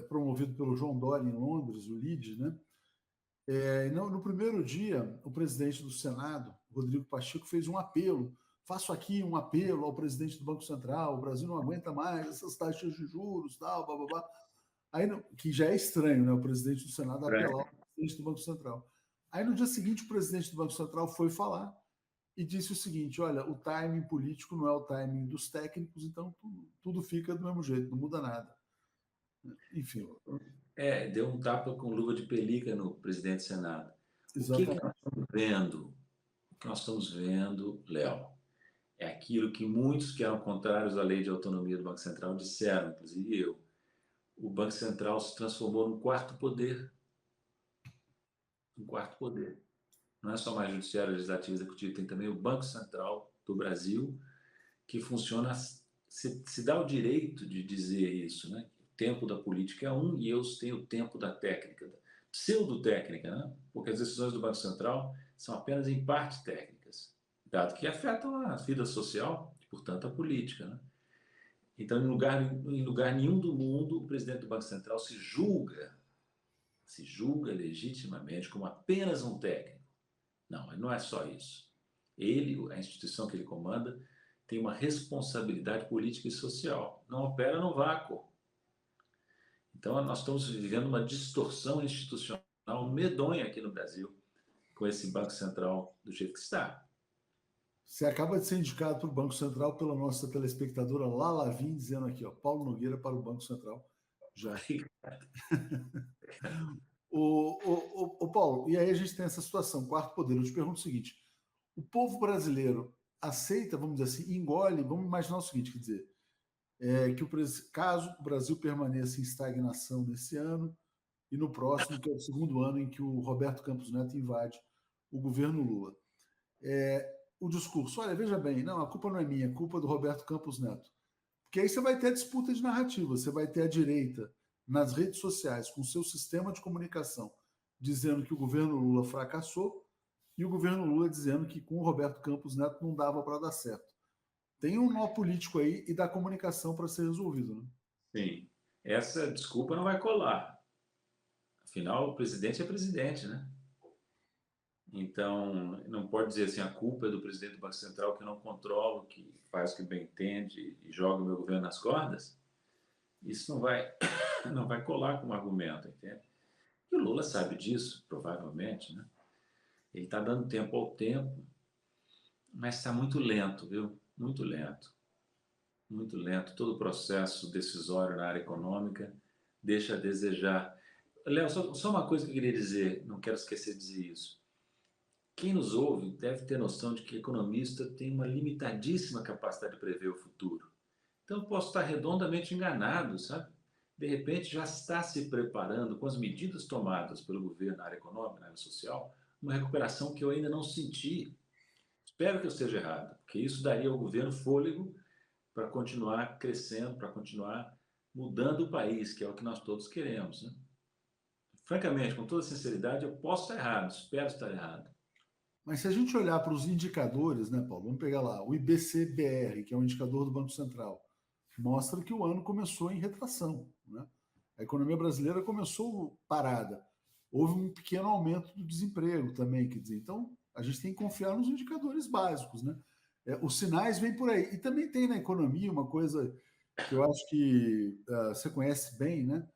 A: promovido pelo João Dória em Londres, o LEAD, né? No primeiro dia, o presidente do Senado, Rodrigo Pacheco, fez um apelo. Faço aqui um apelo ao presidente do Banco Central, o Brasil não aguenta mais essas taxas de juros, tal, blá, blá, blá. Aí, que já é estranho, né? O presidente do Senado apelar ao presidente do Banco Central. Aí, no dia seguinte, o presidente do Banco Central foi falar e disse o seguinte: olha, o timing político não é o timing dos técnicos, então tudo fica do mesmo jeito, não muda nada. Enfim.
B: Deu um tapa com luva de pelica no presidente do Senado. O que
A: Exatamente.
B: nós estamos vendo? O que nós estamos vendo, Léo, é aquilo que muitos que eram contrários à lei de autonomia do Banco Central disseram, inclusive eu. O Banco Central se transformou num quarto poder. Um quarto poder. Não é só mais judiciário, legislativo e executivo, tem também o Banco Central do Brasil, que funciona, se dá o direito de dizer isso, né? O tempo da política é um e eu tenho o tempo da técnica, da pseudo-técnica, né? Porque as decisões do Banco Central são apenas em parte técnicas, dado que afetam a vida social e, portanto, a política, né? Então, em lugar nenhum do mundo, o presidente do Banco Central se julga legitimamente como apenas um técnico. Não, não é só isso. Ele, a instituição que ele comanda, tem uma responsabilidade política e social. Não opera no vácuo. Então, nós estamos vivendo uma distorção institucional medonha aqui no Brasil, com esse Banco Central do jeito que está.
A: Você acaba de ser indicado para o Banco Central pela nossa telespectadora Lala Vim, dizendo aqui, ó, Paulo Nogueira para o Banco Central. Já. O Paulo, e aí a gente tem essa situação, quarto poder. Eu te pergunto o seguinte: o povo brasileiro aceita, vamos dizer assim, engole, vamos imaginar o seguinte, quer dizer, que caso o Brasil permaneça em estagnação nesse ano e no próximo, que é o segundo ano em que o Roberto Campos Neto invade o governo Lula. O discurso, olha, veja bem, não, a culpa não é minha, a culpa é do Roberto Campos Neto. Porque aí você vai ter a disputa de narrativa, você vai ter a direita nas redes sociais, com seu sistema de comunicação, dizendo que o governo Lula fracassou, e o governo Lula dizendo que com o Roberto Campos Neto não dava para dar certo. Tem um nó político aí e da comunicação para ser resolvido, né?
B: Sim, essa desculpa não vai colar. Afinal, o presidente é presidente, né? Então, não pode dizer assim, a culpa é do presidente do Banco Central que não controla, que faz o que bem entende e joga o meu governo nas cordas. Isso não vai colar como argumento, entende? E o Lula sabe disso, provavelmente, né? Ele está dando tempo ao tempo, mas está muito lento, viu? Muito lento. Muito lento. Todo o processo decisório na área econômica deixa a desejar. Léo, só uma coisa que eu queria dizer, não quero esquecer de dizer isso. Quem nos ouve deve ter noção de que economista tem uma limitadíssima capacidade de prever o futuro. Então, eu posso estar redondamente enganado, sabe? De repente, já está se preparando, com as medidas tomadas pelo governo na área econômica, na área social, uma recuperação que eu ainda não senti. Espero que eu esteja errado, porque isso daria ao governo fôlego para continuar crescendo, para continuar mudando o país, que é o que nós todos queremos, né? Francamente, com toda sinceridade, eu posso estar errado, espero estar errado.
A: Mas se a gente olhar para os indicadores, né, Paulo? Vamos pegar lá, o IBC-BR, que é o indicador do Banco Central, mostra que o ano começou em retração, né? A economia brasileira começou parada. Houve um pequeno aumento do desemprego também, quer dizer, então a gente tem que confiar nos indicadores básicos, né? Os sinais vêm por aí. E também tem na economia uma coisa que eu acho que você conhece bem, né?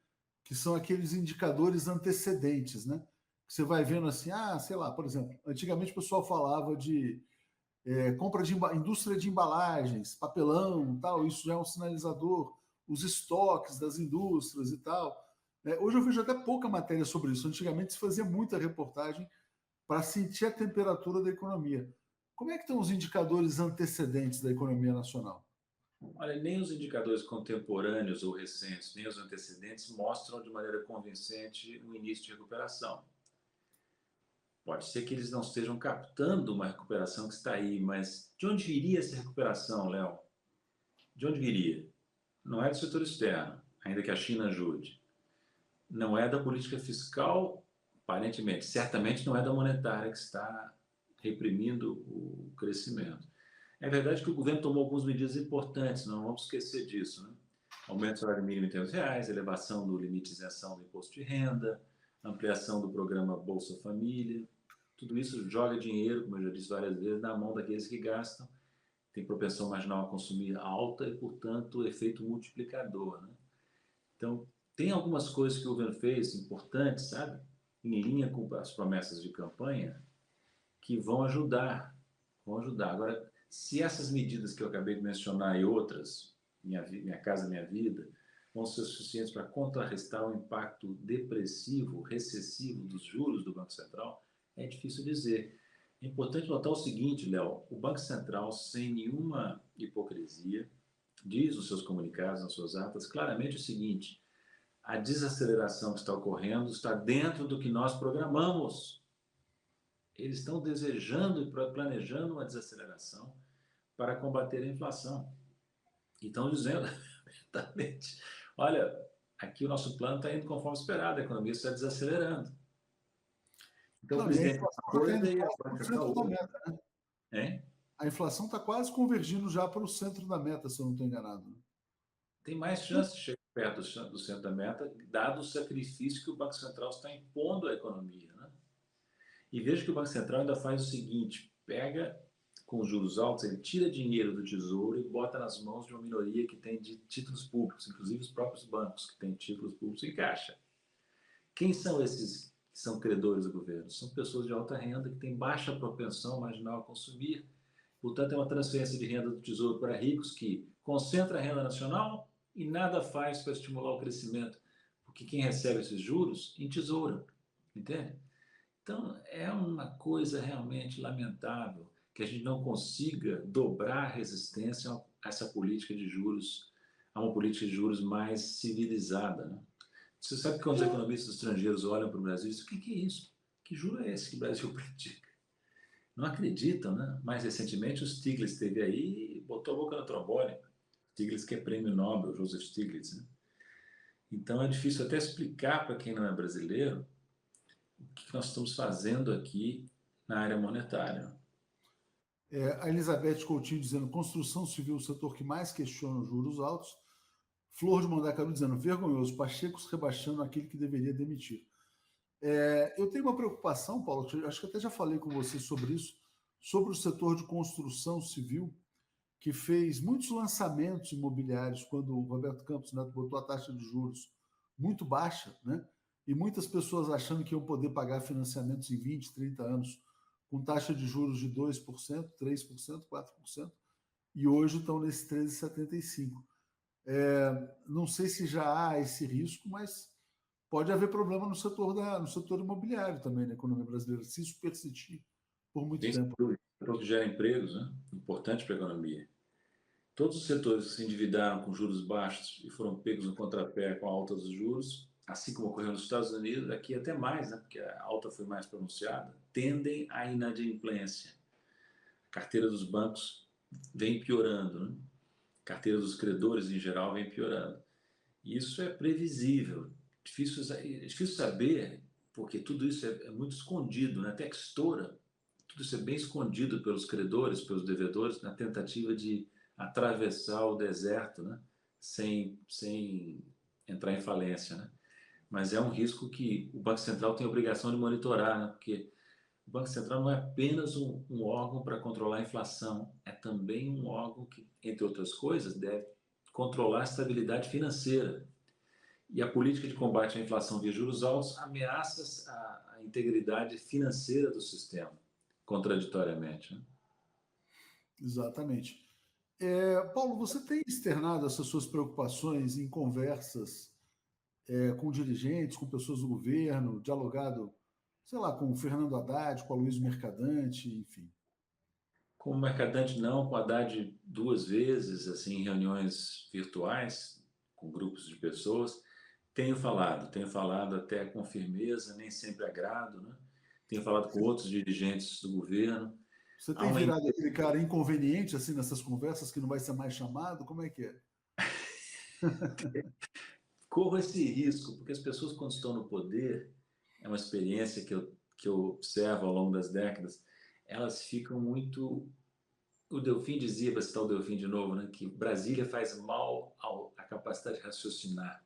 A: Que são aqueles indicadores antecedentes, né? Você vai vendo assim, sei lá, por exemplo, antigamente o pessoal falava de compra de indústria de embalagens, papelão, tal, isso já é um sinalizador, os estoques das indústrias e tal. Hoje eu vejo até pouca matéria sobre isso. Antigamente se fazia muita reportagem para sentir a temperatura da economia. Como é que estão os indicadores antecedentes da economia nacional?
B: Olha, nem os indicadores contemporâneos ou recentes, nem os antecedentes mostram de maneira convincente o início de recuperação. Pode ser que eles não estejam captando uma recuperação que está aí, mas de onde viria essa recuperação, Léo? De onde viria? Não é do setor externo, ainda que a China ajude. Não é da política fiscal, aparentemente. Certamente não é da monetária que está reprimindo o crescimento. É verdade que o governo tomou algumas medidas importantes, não vamos esquecer disso, né? Aumento do salário mínimo em R$ 300, elevação do limite de isenção do imposto de renda, ampliação do programa Bolsa Família. Tudo isso joga dinheiro, como eu já disse várias vezes, na mão daqueles que gastam, tem propensão marginal a consumir alta e, portanto, efeito multiplicador, né? Então, tem algumas coisas que o governo fez importantes, sabe? Em linha com as promessas de campanha, que vão ajudar. Vão ajudar. Agora, se essas medidas que eu acabei de mencionar e outras, Minha Casa Minha Vida, vão ser suficientes para contrarrestar o impacto depressivo, recessivo dos juros do Banco Central, é difícil dizer. É importante notar o seguinte, Léo, o Banco Central, sem nenhuma hipocrisia, diz nos seus comunicados, nas suas atas, claramente o seguinte: a desaceleração que está ocorrendo está dentro do que nós programamos. Eles estão desejando e planejando uma desaceleração para combater a inflação. E estão dizendo, exatamente, olha, aqui o nosso plano está indo conforme esperado, a economia está desacelerando. Então o
A: Não, e a
B: presidente
A: inflação
B: uma
A: está
B: coisa
A: caindo
B: e a
A: quase para o
B: banca está
A: centro da
B: outra.
A: meta, né?
B: Hein?
A: A inflação está quase convergindo já para o centro da meta, se eu não estou enganado.
B: tem mais chance de chegar perto do centro da meta, dado o sacrifício que o Banco Central está impondo à economia, né? E veja que o Banco Central ainda faz o seguinte: pega com os juros altos, ele tira dinheiro do tesouro e bota nas mãos de uma minoria que tem de títulos públicos, inclusive os próprios bancos que têm títulos públicos em caixa. Quem são esses que são credores do governo? São pessoas de alta renda que têm baixa propensão marginal a consumir. Portanto, é uma transferência de renda do tesouro para ricos que concentra a renda nacional e nada faz para estimular o crescimento, porque quem recebe esses juros em tesouro, entende? Então, é uma coisa realmente lamentável que a gente não consiga dobrar a resistência a essa política de juros, a uma política de juros mais civilizada, né? Você sabe que quando os economistas estrangeiros olham para o Brasil, dizem: o que é isso? Que juro é esse que o Brasil pratica? Não acreditam, né? Mais recentemente, o Stiglitz esteve aí e botou a boca no trombone. Stiglitz, que é prêmio Nobel, Joseph Stiglitz, né? Então, é difícil até explicar para quem não é brasileiro o que nós estamos fazendo aqui na área monetária.
A: A Elizabeth Coutinho dizendo: construção civil, o setor que mais questiona os juros altos. Flor de Mandacaru dizendo: vergonhoso, Pacheco rebaixando aquele que deveria demitir. Eu tenho uma preocupação, Paulo, acho que até já falei com você sobre isso, sobre o setor de construção civil, que fez muitos lançamentos imobiliários quando o Roberto Campos Neto botou a taxa de juros muito baixa, né? E muitas pessoas achando que iam poder pagar financiamentos em 20, 30 anos com taxa de juros de 2%, 3%, 4%, e hoje estão nesse 13,75%. Não sei se já há esse risco, mas pode haver problema no setor imobiliário também na economia brasileira, se isso persistir por muito
B: Bem,
A: tempo.
B: que gera empregos, né? Importante para a economia. Todos os setores que se endividaram com juros baixos e foram pegos no contrapé com a alta dos juros, assim como ocorreu nos Estados Unidos, aqui até mais, né? Porque a alta foi mais pronunciada, tendem à inadimplência. A carteira dos bancos vem piorando, né? A carteira dos credores, em geral, vem piorando. Isso é previsível. Difícil saber, porque tudo isso é muito escondido, né? Até que estoura. Tudo isso é bem escondido pelos credores, pelos devedores, na tentativa de atravessar o deserto, né? Sem entrar em falência, né? Mas é um risco que o Banco Central tem a obrigação de monitorar, né? Porque o Banco Central não é apenas um órgão para controlar a inflação, é também um órgão que, entre outras coisas, deve controlar a estabilidade financeira. E a política de combate à inflação via juros altos ameaça a integridade financeira do sistema, contraditoriamente, né?
A: Exatamente. Paulo, você tem externado essas suas preocupações em conversas com dirigentes, com pessoas do governo, dialogado, sei lá, com o Fernando Haddad, com a Luiz Mercadante, enfim.
B: Com o Mercadante não, com a Haddad duas vezes, assim, em reuniões virtuais, com grupos de pessoas. Tenho falado até com firmeza, nem sempre agrado, né? Tenho falado com outros dirigentes do governo.
A: Você
B: Há
A: tem
B: uma
A: virado aquele cara inconveniente assim nessas conversas que não vai ser mais chamado? Como é que é?
B: Corro esse risco, porque as pessoas, quando estão no poder, é uma experiência que eu observo ao longo das décadas, elas ficam muito. O Delfim dizia, para citar o Delfim de novo, né, que Brasília faz mal à capacidade de raciocinar.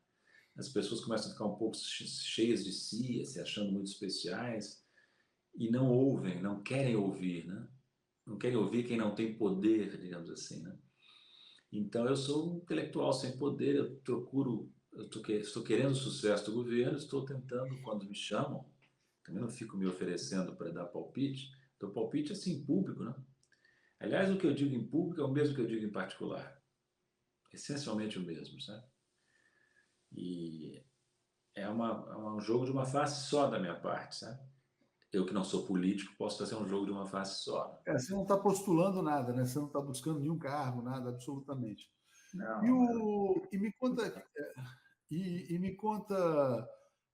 B: As pessoas começam a ficar um pouco cheias de si, se achando muito especiais, e não ouvem, não querem ouvir, né? Não querem ouvir quem não tem poder, digamos assim, né? Então, eu sou um intelectual sem poder, eu procuro, estou querendo o sucesso do governo, estou tentando, quando me chamam, também não fico me oferecendo para dar palpite, então palpite é assim, público, né? Aliás, o que eu digo em público é o mesmo que eu digo em particular, essencialmente o mesmo, sabe? E é um jogo de uma face só da minha parte, sabe? Eu que não sou político, posso fazer um jogo de uma face só, né?
A: Você não está postulando nada, né? Você não está buscando nenhum cargo, nada, absolutamente. E,
B: Não,
A: o, e me conta, e me conta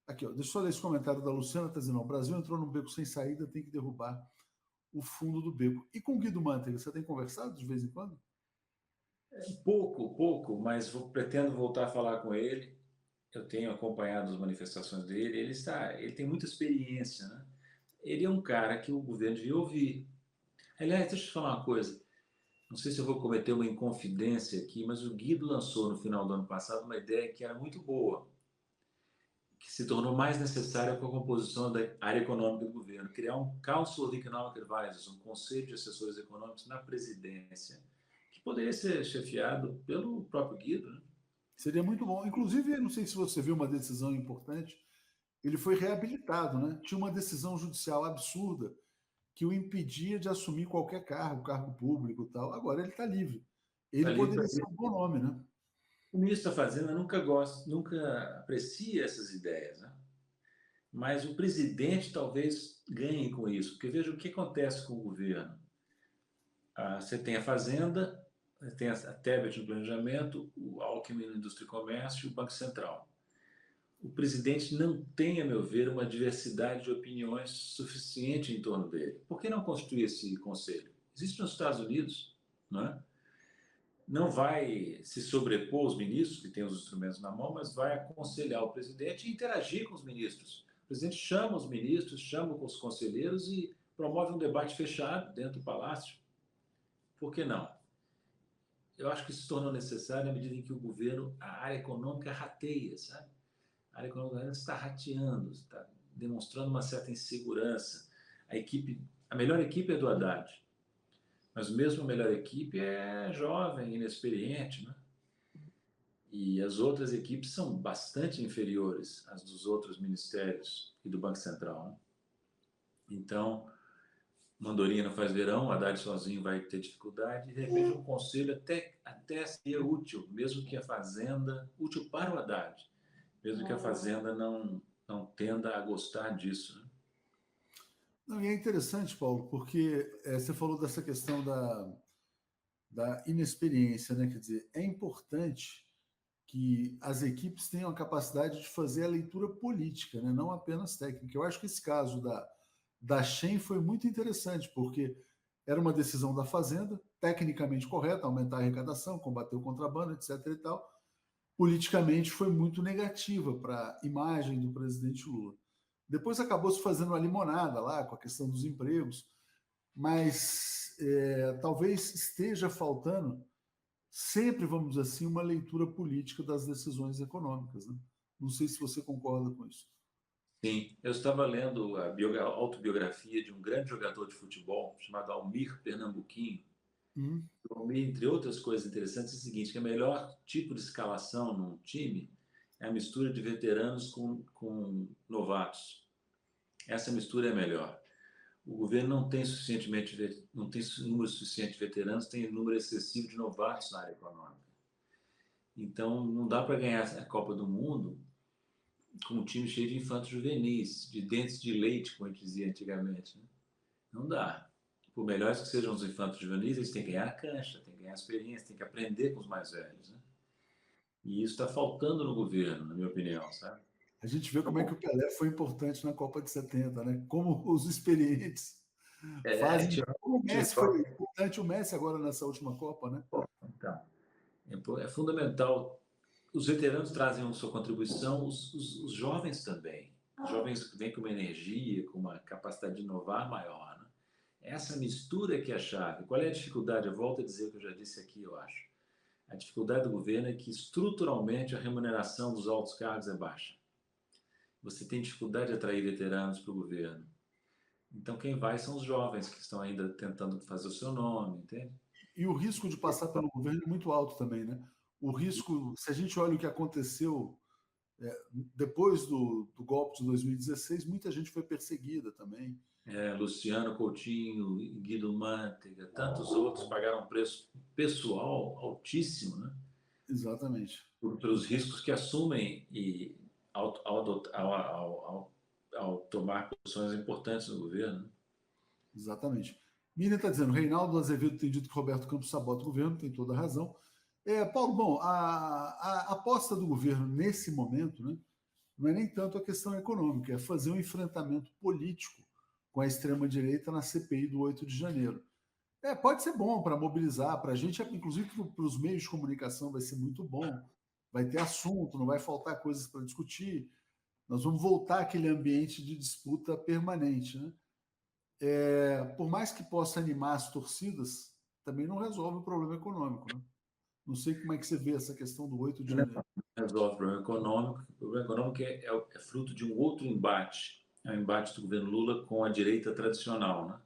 A: aqui, ó, deixa eu só ler esse comentário da Luciana, está dizendo: o Brasil entrou num beco sem saída, tem que derrubar o fundo do beco. E com o Guido Mantega, você tem conversado de vez em quando?
B: pouco, mas pretendo voltar a falar com ele. Eu tenho acompanhado as manifestações dele. Ele tem muita experiência, né? Ele é um cara que o governo devia ouvir. Aliás, deixa eu te falar uma coisa. não sei se eu vou cometer uma inconfidência aqui, mas o Guido lançou no final do ano passado uma ideia que era muito boa, que se tornou mais necessária com a composição da área econômica do governo, criar um Council of Economic Advisors, um conselho de assessores econômicos na presidência, que poderia ser chefiado pelo próprio Guido, né?
A: Seria muito bom. Inclusive, não sei se você viu uma decisão importante, ele foi reabilitado, né? Tinha uma decisão judicial absurda que o impedia de assumir qualquer cargo, cargo público e tal. Agora ele está livre. Ele
B: Ali,
A: poderia ser um bom nome, né?
B: o ministro da Fazenda nunca gosta, nunca aprecia essas ideias, né? Mas o presidente talvez ganhe com isso, porque veja o que acontece com o governo. Você tem a Fazenda, tem a Tebet no planejamento, o Alckmin na Indústria e Comércio e o Banco Central. O presidente não tem, a meu ver, uma diversidade de opiniões suficiente em torno dele. Por que não constituir esse conselho? Existe nos Estados Unidos, não é? Não vai se sobrepor os ministros, que têm os instrumentos na mão, mas vai aconselhar o presidente e interagir com os ministros. O presidente chama os ministros, chama os conselheiros e promove um debate fechado dentro do palácio. Por que não? Eu acho que isso se tornou necessário na medida em que o governo, a área econômica rateia, sabe? A área econômica está rateando, está demonstrando uma certa insegurança. A melhor equipe é do Haddad, mas mesmo a melhor equipe é jovem, inexperiente, né? E as outras equipes são bastante inferiores às dos outros ministérios e do Banco Central, né? Então, Mandorinha não faz verão, o Haddad sozinho vai ter dificuldade, e de repente um conselho até seria útil, mesmo que a Fazenda, útil para o Haddad, mesmo que a Fazenda não tenda a gostar disso, né?
A: Não, e é interessante, Paulo, porque você falou dessa questão da inexperiência, né? Quer dizer, é importante que as equipes tenham a capacidade de fazer a leitura política, né? Não apenas técnica. Eu acho que esse caso da Shen foi muito interessante, porque era uma decisão da Fazenda, tecnicamente correta, aumentar a arrecadação, combater o contrabando, etc. e tal. Politicamente foi muito negativa para a imagem do presidente Lula. Depois acabou se fazendo uma limonada lá com a questão dos empregos, mas talvez esteja faltando sempre, vamos dizer assim, uma leitura política das decisões econômicas, né? Não sei se você concorda com isso.
B: Sim, eu estava lendo a autobiografia de um grande jogador de futebol chamado Almir Pernambuquinho.
A: Hum.
B: O Almir, entre outras coisas interessantes, é o seguinte, que o melhor tipo de escalação num time é a mistura de veteranos com novatos. Essa mistura é melhor. O governo não tem número suficiente de veteranos, tem número excessivo de novatos na área econômica. Então, não dá para ganhar a Copa do Mundo com um time cheio de infantos juvenis, de dentes de leite, como a gente dizia antigamente, né? Não dá. Por melhores que sejam os infantos juvenis, eles têm que ganhar a cancha, têm que ganhar a experiência, têm que aprender com os mais velhos, né? E isso está faltando no governo, na minha opinião, sabe?
A: A gente vê como é que o Pelé foi importante na Copa de 70, né? Como os experientes fazem.
B: Tinha
A: Como o
B: tinha
A: Messi foi importante, o Messi agora nessa última Copa, né?
B: então, é fundamental. Os veteranos trazem a sua contribuição, os jovens também. Os jovens vêm com uma energia, com uma capacidade de inovar maior, né? Essa mistura que é a chave. Qual é a dificuldade? Eu volto a dizer o que eu já disse aqui, eu acho. A dificuldade do governo é que, estruturalmente, a remuneração dos altos cargos é baixa. Você tem dificuldade de atrair veteranos para o governo. Então, quem vai são os jovens que estão ainda tentando fazer o seu nome, entende?
A: E o risco de passar pelo governo é muito alto também, né? O risco, se a gente olha o que aconteceu depois do golpe de 2016, muita gente foi perseguida também.
B: Luciano Coutinho, Guido Mantega, tantos outros pagaram um preço pessoal altíssimo, né?
A: Exatamente.
B: Pelos riscos que assumem e ao tomar posições importantes no governo, né?
A: Exatamente. Miriam está dizendo, Reinaldo Azevedo tem dito que Roberto Campos sabota o governo, tem toda a razão. Paulo, bom, a aposta do governo nesse momento, né, não é nem tanto a questão econômica, é fazer um enfrentamento político com a extrema-direita na CPI do 8 de janeiro. Pode ser bom para mobilizar, para a gente, inclusive para os meios de comunicação vai ser muito bom, vai ter assunto, não vai faltar coisas para discutir, nós vamos voltar àquele ambiente de disputa permanente, né? Por mais que possa animar as torcidas, também não resolve o problema econômico, né? Não sei como é que você vê essa questão do 8 de
B: Não
A: janeiro.
B: resolve o problema econômico. O problema econômico é fruto de um outro embate. É o embate do governo Lula com a direita tradicional, né?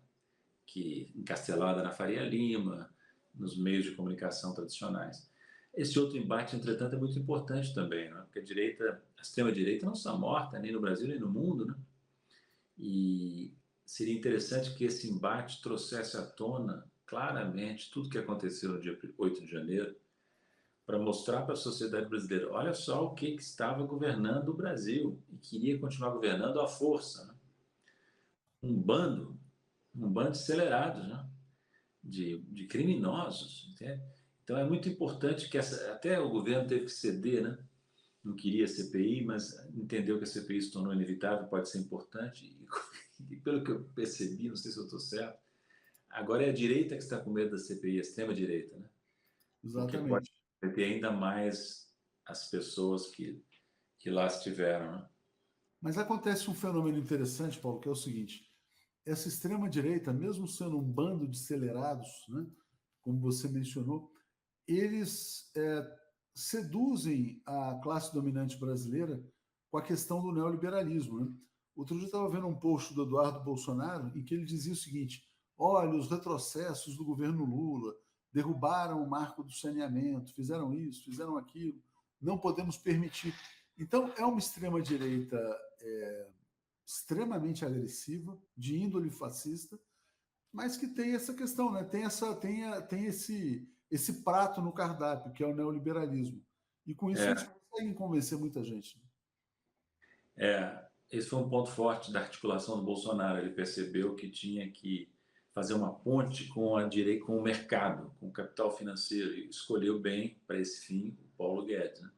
B: Que encastelada na Faria Lima, nos meios de comunicação tradicionais. Esse outro embate, entretanto, é muito importante também, né? Porque a extrema-direita não está morta, nem no Brasil, nem no mundo, né? E seria interessante que esse embate trouxesse à tona claramente tudo o que aconteceu no dia 8 de janeiro, para mostrar para a sociedade brasileira, olha só o que estava governando o Brasil e queria continuar governando à força, né? Um bando, um bando de acelerados, né? De criminosos, entende? Então é muito importante que até o governo teve que ceder, né? Não queria CPI, mas entendeu que a CPI se tornou inevitável, pode ser importante. E pelo que eu percebi, não sei se eu estou certo, agora é a direita que está com medo da CPI, a extrema-direita, né? Porque pode
A: Exatamente.
B: ter ainda mais as pessoas que lá estiveram, né?
A: Mas acontece um fenômeno interessante, Paulo, que é o seguinte: essa extrema-direita, mesmo sendo um bando de acelerados, né, como você mencionou, eles seduzem a classe dominante brasileira com a questão do neoliberalismo. Né? Outro dia eu estava vendo um post do Eduardo Bolsonaro em que ele dizia o seguinte: olha, os retrocessos do governo Lula derrubaram o marco do saneamento, fizeram isso, fizeram aquilo, não podemos permitir. Então, é uma extrema-direita extremamente agressiva, de índole fascista, mas que tem essa questão, né? Tem esse prato no cardápio, que é o neoliberalismo. E com isso eles
B: É,
A: conseguem convencer muita gente.
B: esse foi um ponto forte da articulação do Bolsonaro. Ele percebeu que tinha que fazer uma ponte com a direita, com o mercado, com o capital financeiro, e escolheu bem para esse fim o Paulo Guedes, né?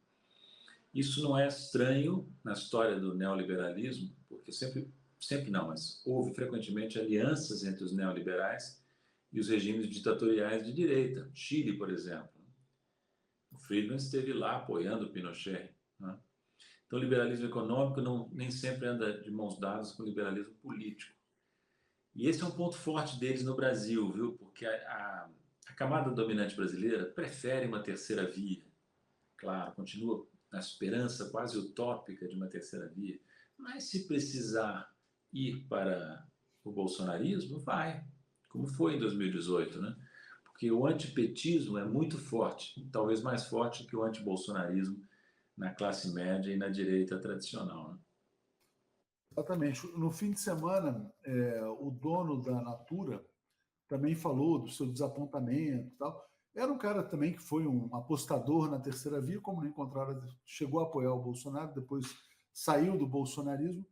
B: Isso não é estranho na história do neoliberalismo, porque sempre não, mas houve frequentemente alianças entre os neoliberais e os regimes ditatoriais de direita. Chile, por exemplo. O Friedman esteve lá apoiando o Pinochet, né? Então, o liberalismo econômico nem sempre anda de mãos dadas com o liberalismo político. E esse é um ponto forte deles no Brasil, viu? Porque a camada dominante brasileira prefere uma terceira via. Claro, continua na esperança quase utópica de uma terceira via. Mas se precisar ir para o bolsonarismo, vai, como foi em 2018, né? Porque o antipetismo é muito forte, talvez mais forte que o antibolsonarismo na classe média e na direita tradicional, né?
A: Exatamente. No fim de semana, o dono da Natura também falou do seu desapontamento e tal. Era um cara também que foi um apostador na terceira via, como não encontraram, chegou a apoiar o Bolsonaro, depois saiu do bolsonarismo.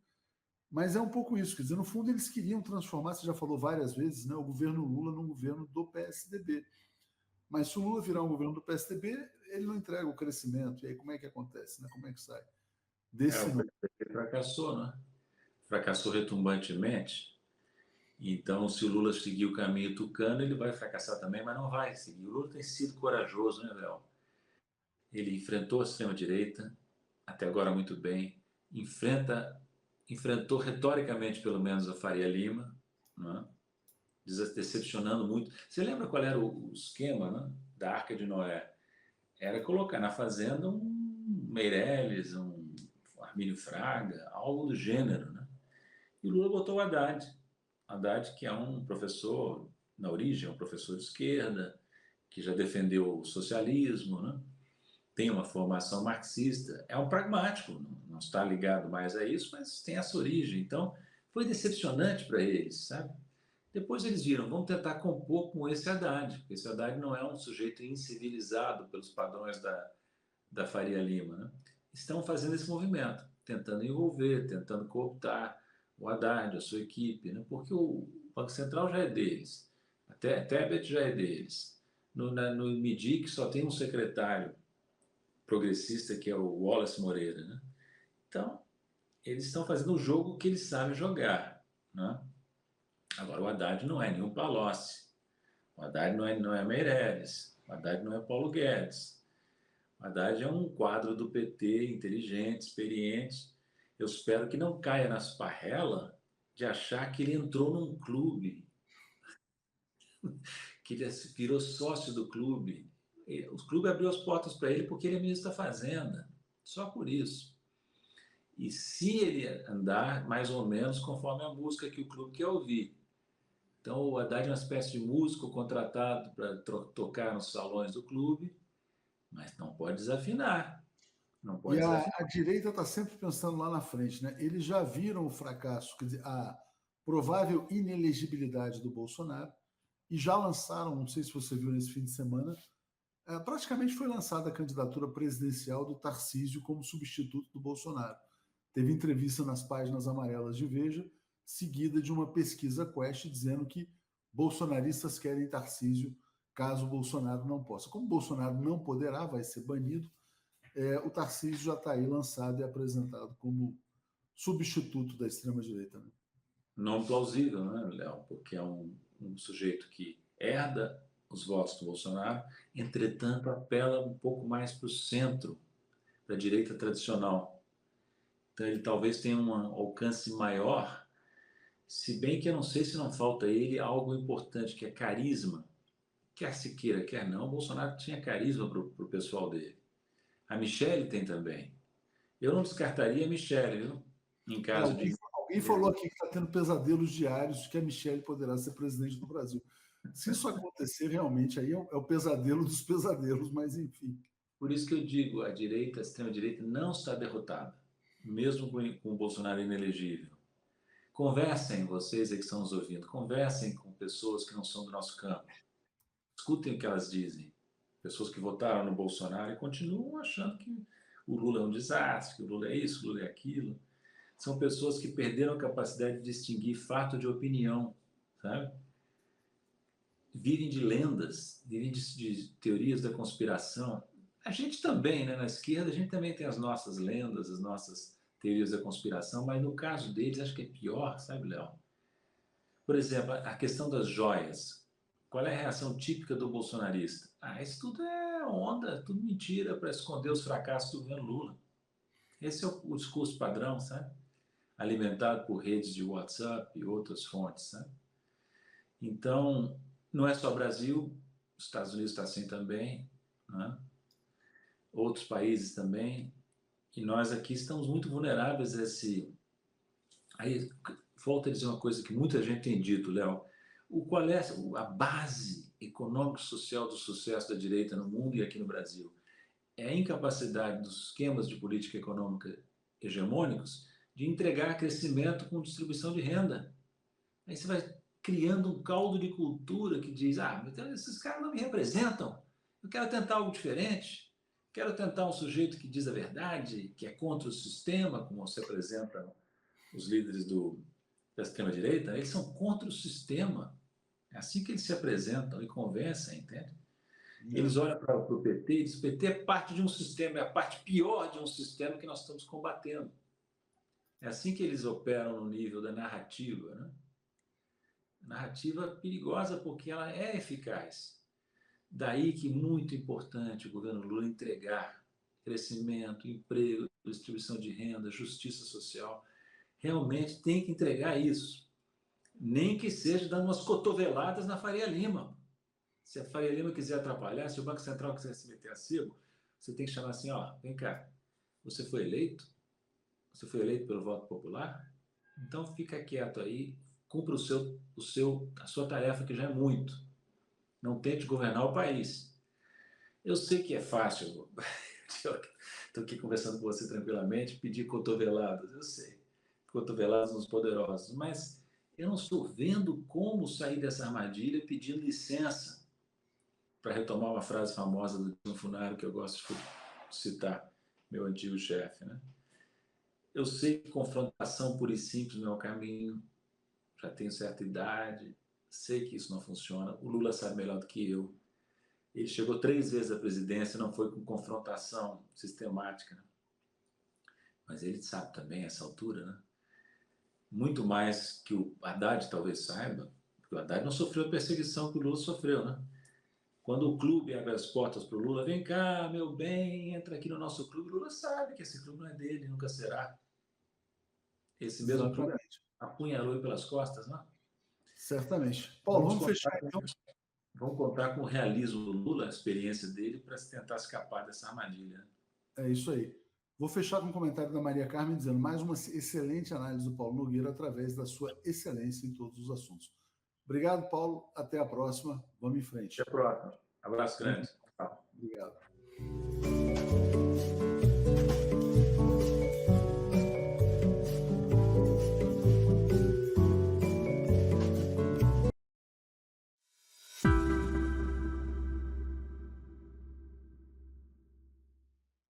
A: Mas é um pouco isso, quer dizer, no fundo eles queriam transformar, você já falou várias vezes, né, o governo Lula num governo do PSDB. Mas se o Lula virar um governo do PSDB, ele não entrega o crescimento. E aí como é que acontece? Né? Como é que sai desse
B: O
A: número?
B: PT fracassou, né? Fracassou retumbantemente. Então, se o Lula seguir o caminho tucano, ele vai fracassar também, mas não vai seguir. O Lula tem sido corajoso, né, Léo? Ele enfrentou a extrema-direita, até agora muito bem, enfrentou retoricamente, pelo menos, a Faria Lima, né? Decepcionando muito. Você lembra qual era o esquema, né, da Arca de Noé? Era colocar na fazenda um Meirelles, um Armínio Fraga, algo do gênero, né? E o Lula botou o Haddad. Haddad, que é um professor, na origem, um professor de esquerda, que já defendeu o socialismo, né? Tem uma formação marxista, é um pragmático, não está ligado mais a isso, mas tem essa origem. Então, foi decepcionante para eles, sabe? Depois eles viram, vamos tentar compor com esse Haddad, porque esse Haddad não é um sujeito incivilizado pelos padrões da Faria Lima, né? Estão fazendo esse movimento, tentando envolver, tentando cooptar o Haddad, a sua equipe, né? Porque o Banco Central já é deles, até a Tebet já é deles. No MIDIC só tem um secretário progressista que é o Wallace Moreira, né? Então, eles estão fazendo o jogo que eles sabem jogar, né? Agora, o Haddad não é nenhum Palocci, o Haddad não é Meirelles, o Haddad não é Paulo Guedes. O Haddad é um quadro do PT inteligente, experiente. Eu espero que não caia na esparrela de achar que ele entrou num clube, que ele virou sócio do clube. O clube abriu as portas para ele porque ele é ministro da Fazenda. Só por isso. E se ele andar mais ou menos conforme a música que o clube quer ouvir. Então, o Haddad é uma espécie de músico contratado para tocar nos salões do clube, mas não pode desafinar. Não
A: E
B: pode desafinar.
A: a direita está sempre pensando lá na frente, né? Eles já viram o fracasso, quer dizer, a provável inelegibilidade do Bolsonaro e já lançaram, não sei se você viu nesse fim de semana, praticamente foi lançada a candidatura presidencial do Tarcísio como substituto do Bolsonaro. Teve entrevista nas páginas amarelas de Veja, seguida de uma pesquisa Quest dizendo que bolsonaristas querem Tarcísio caso o Bolsonaro não possa. Como o Bolsonaro não poderá, vai ser banido, o Tarcísio já está aí lançado e apresentado como substituto da extrema-direita. Né?
B: Não plausível, né, Léo? Porque é um sujeito que herda os votos do Bolsonaro, entretanto, apela um pouco mais para o centro, para a direita tradicional. Então, ele talvez tenha um alcance maior, se bem que eu não sei se não falta a ele algo importante, que é carisma. Quer se queira, quer não, o Bolsonaro tinha carisma para o pessoal dele. A Michelle tem também. Eu não descartaria a Michelle, viu? Em caso de...
A: Alguém falou aqui que está tendo pesadelos diários de que a Michelle poderá ser presidente do Brasil. Se isso acontecer, realmente, aí é o pesadelo dos pesadelos, mas enfim.
B: Por isso que eu digo, a direita, a extrema-direita não está derrotada, mesmo com o Bolsonaro inelegível. Conversem, vocês aí que estão nos ouvindo, conversem com pessoas que não são do nosso campo. Escutem o que elas dizem. Pessoas que votaram no Bolsonaro e continuam achando que o Lula é um desastre, que o Lula é isso, que o Lula é aquilo. São pessoas que perderam a capacidade de distinguir fato de opinião, sabe? Vivem de lendas, vivem de teorias da conspiração. A gente também, né? Na esquerda, a gente também tem as nossas lendas, as nossas teorias da conspiração, mas no caso deles, acho que é pior, sabe, Léo? Por exemplo, a questão das joias. Qual é a reação típica do bolsonarista? Ah, isso tudo é onda, tudo mentira para esconder os fracassos do governo Lula. Esse é o discurso padrão, sabe? Alimentado por redes de WhatsApp e outras fontes, sabe? Então, não é só o Brasil, os Estados Unidos está assim também, né? Outros países também, e nós aqui estamos muito vulneráveis a esse... Aí, volto a dizer uma coisa que muita gente tem dito, Léo, qual é a base econômico-social do sucesso da direita no mundo e aqui no Brasil? É a incapacidade dos esquemas de política econômica hegemônicos de entregar crescimento com distribuição de renda. Aí você vai criando um caldo de cultura que diz, então esses caras não me representam, eu quero tentar algo diferente, quero tentar um sujeito que diz a verdade, que é contra o sistema, como se apresentam os líderes da extrema-direita, eles são contra o sistema. É assim que eles se apresentam e convencem, entende? Eles olham para o PT e dizem, o PT é parte de um sistema, é a parte pior de um sistema que nós estamos combatendo. É assim que eles operam no nível da narrativa, né? Narrativa perigosa porque ela é eficaz. Daí que muito importante o governo Lula entregar crescimento, emprego, distribuição de renda, justiça social. Realmente tem que entregar isso. Nem que seja dando umas cotoveladas na Faria Lima. Se a Faria Lima quiser atrapalhar, se o Banco Central quiser se meter a sebo, você tem que chamar assim, vem cá, você foi eleito? Você foi eleito pelo voto popular? Então fica quieto aí, cumpra a sua tarefa, que já é muito. Não tente governar o país. Eu sei que é fácil, estou aqui conversando com você tranquilamente, pedir cotoveladas, eu sei, cotoveladas nos poderosos, mas eu não estou vendo como sair dessa armadilha pedindo licença, para retomar uma frase famosa do Dilma Funaro, que eu gosto de citar, meu antigo chefe, né? Eu sei que confrontação pura e simples não é o caminho, já tenho certa idade, sei que isso não funciona. O Lula sabe melhor do que eu. Ele chegou 3 vezes à presidência, não foi com confrontação sistemática, né? Mas ele sabe também, a essa altura, né? Muito mais que o Haddad talvez saiba, porque o Haddad não sofreu a perseguição que o Lula sofreu, né? Quando o clube abre as portas para o Lula, vem cá, meu bem, entra aqui no nosso clube. O Lula sabe que esse clube não é dele, nunca será. Esse mesmo clube
A: Exatamente.
B: apunhalou pelas costas, não?
A: Certamente. Paulo,
B: Vamos
A: vamos fechar
B: cortar.
A: então.
B: vamos contar com o realismo do Lula, a experiência dele, para tentar escapar dessa armadilha. Né?
A: É isso aí. Vou fechar com um comentário da Maria Carmen dizendo mais uma excelente análise do Paulo Nogueira através da sua excelência em todos os assuntos. Obrigado, Paulo. Até a próxima. Vamos em frente.
B: Até a próxima. Abraço grande.
A: Obrigado.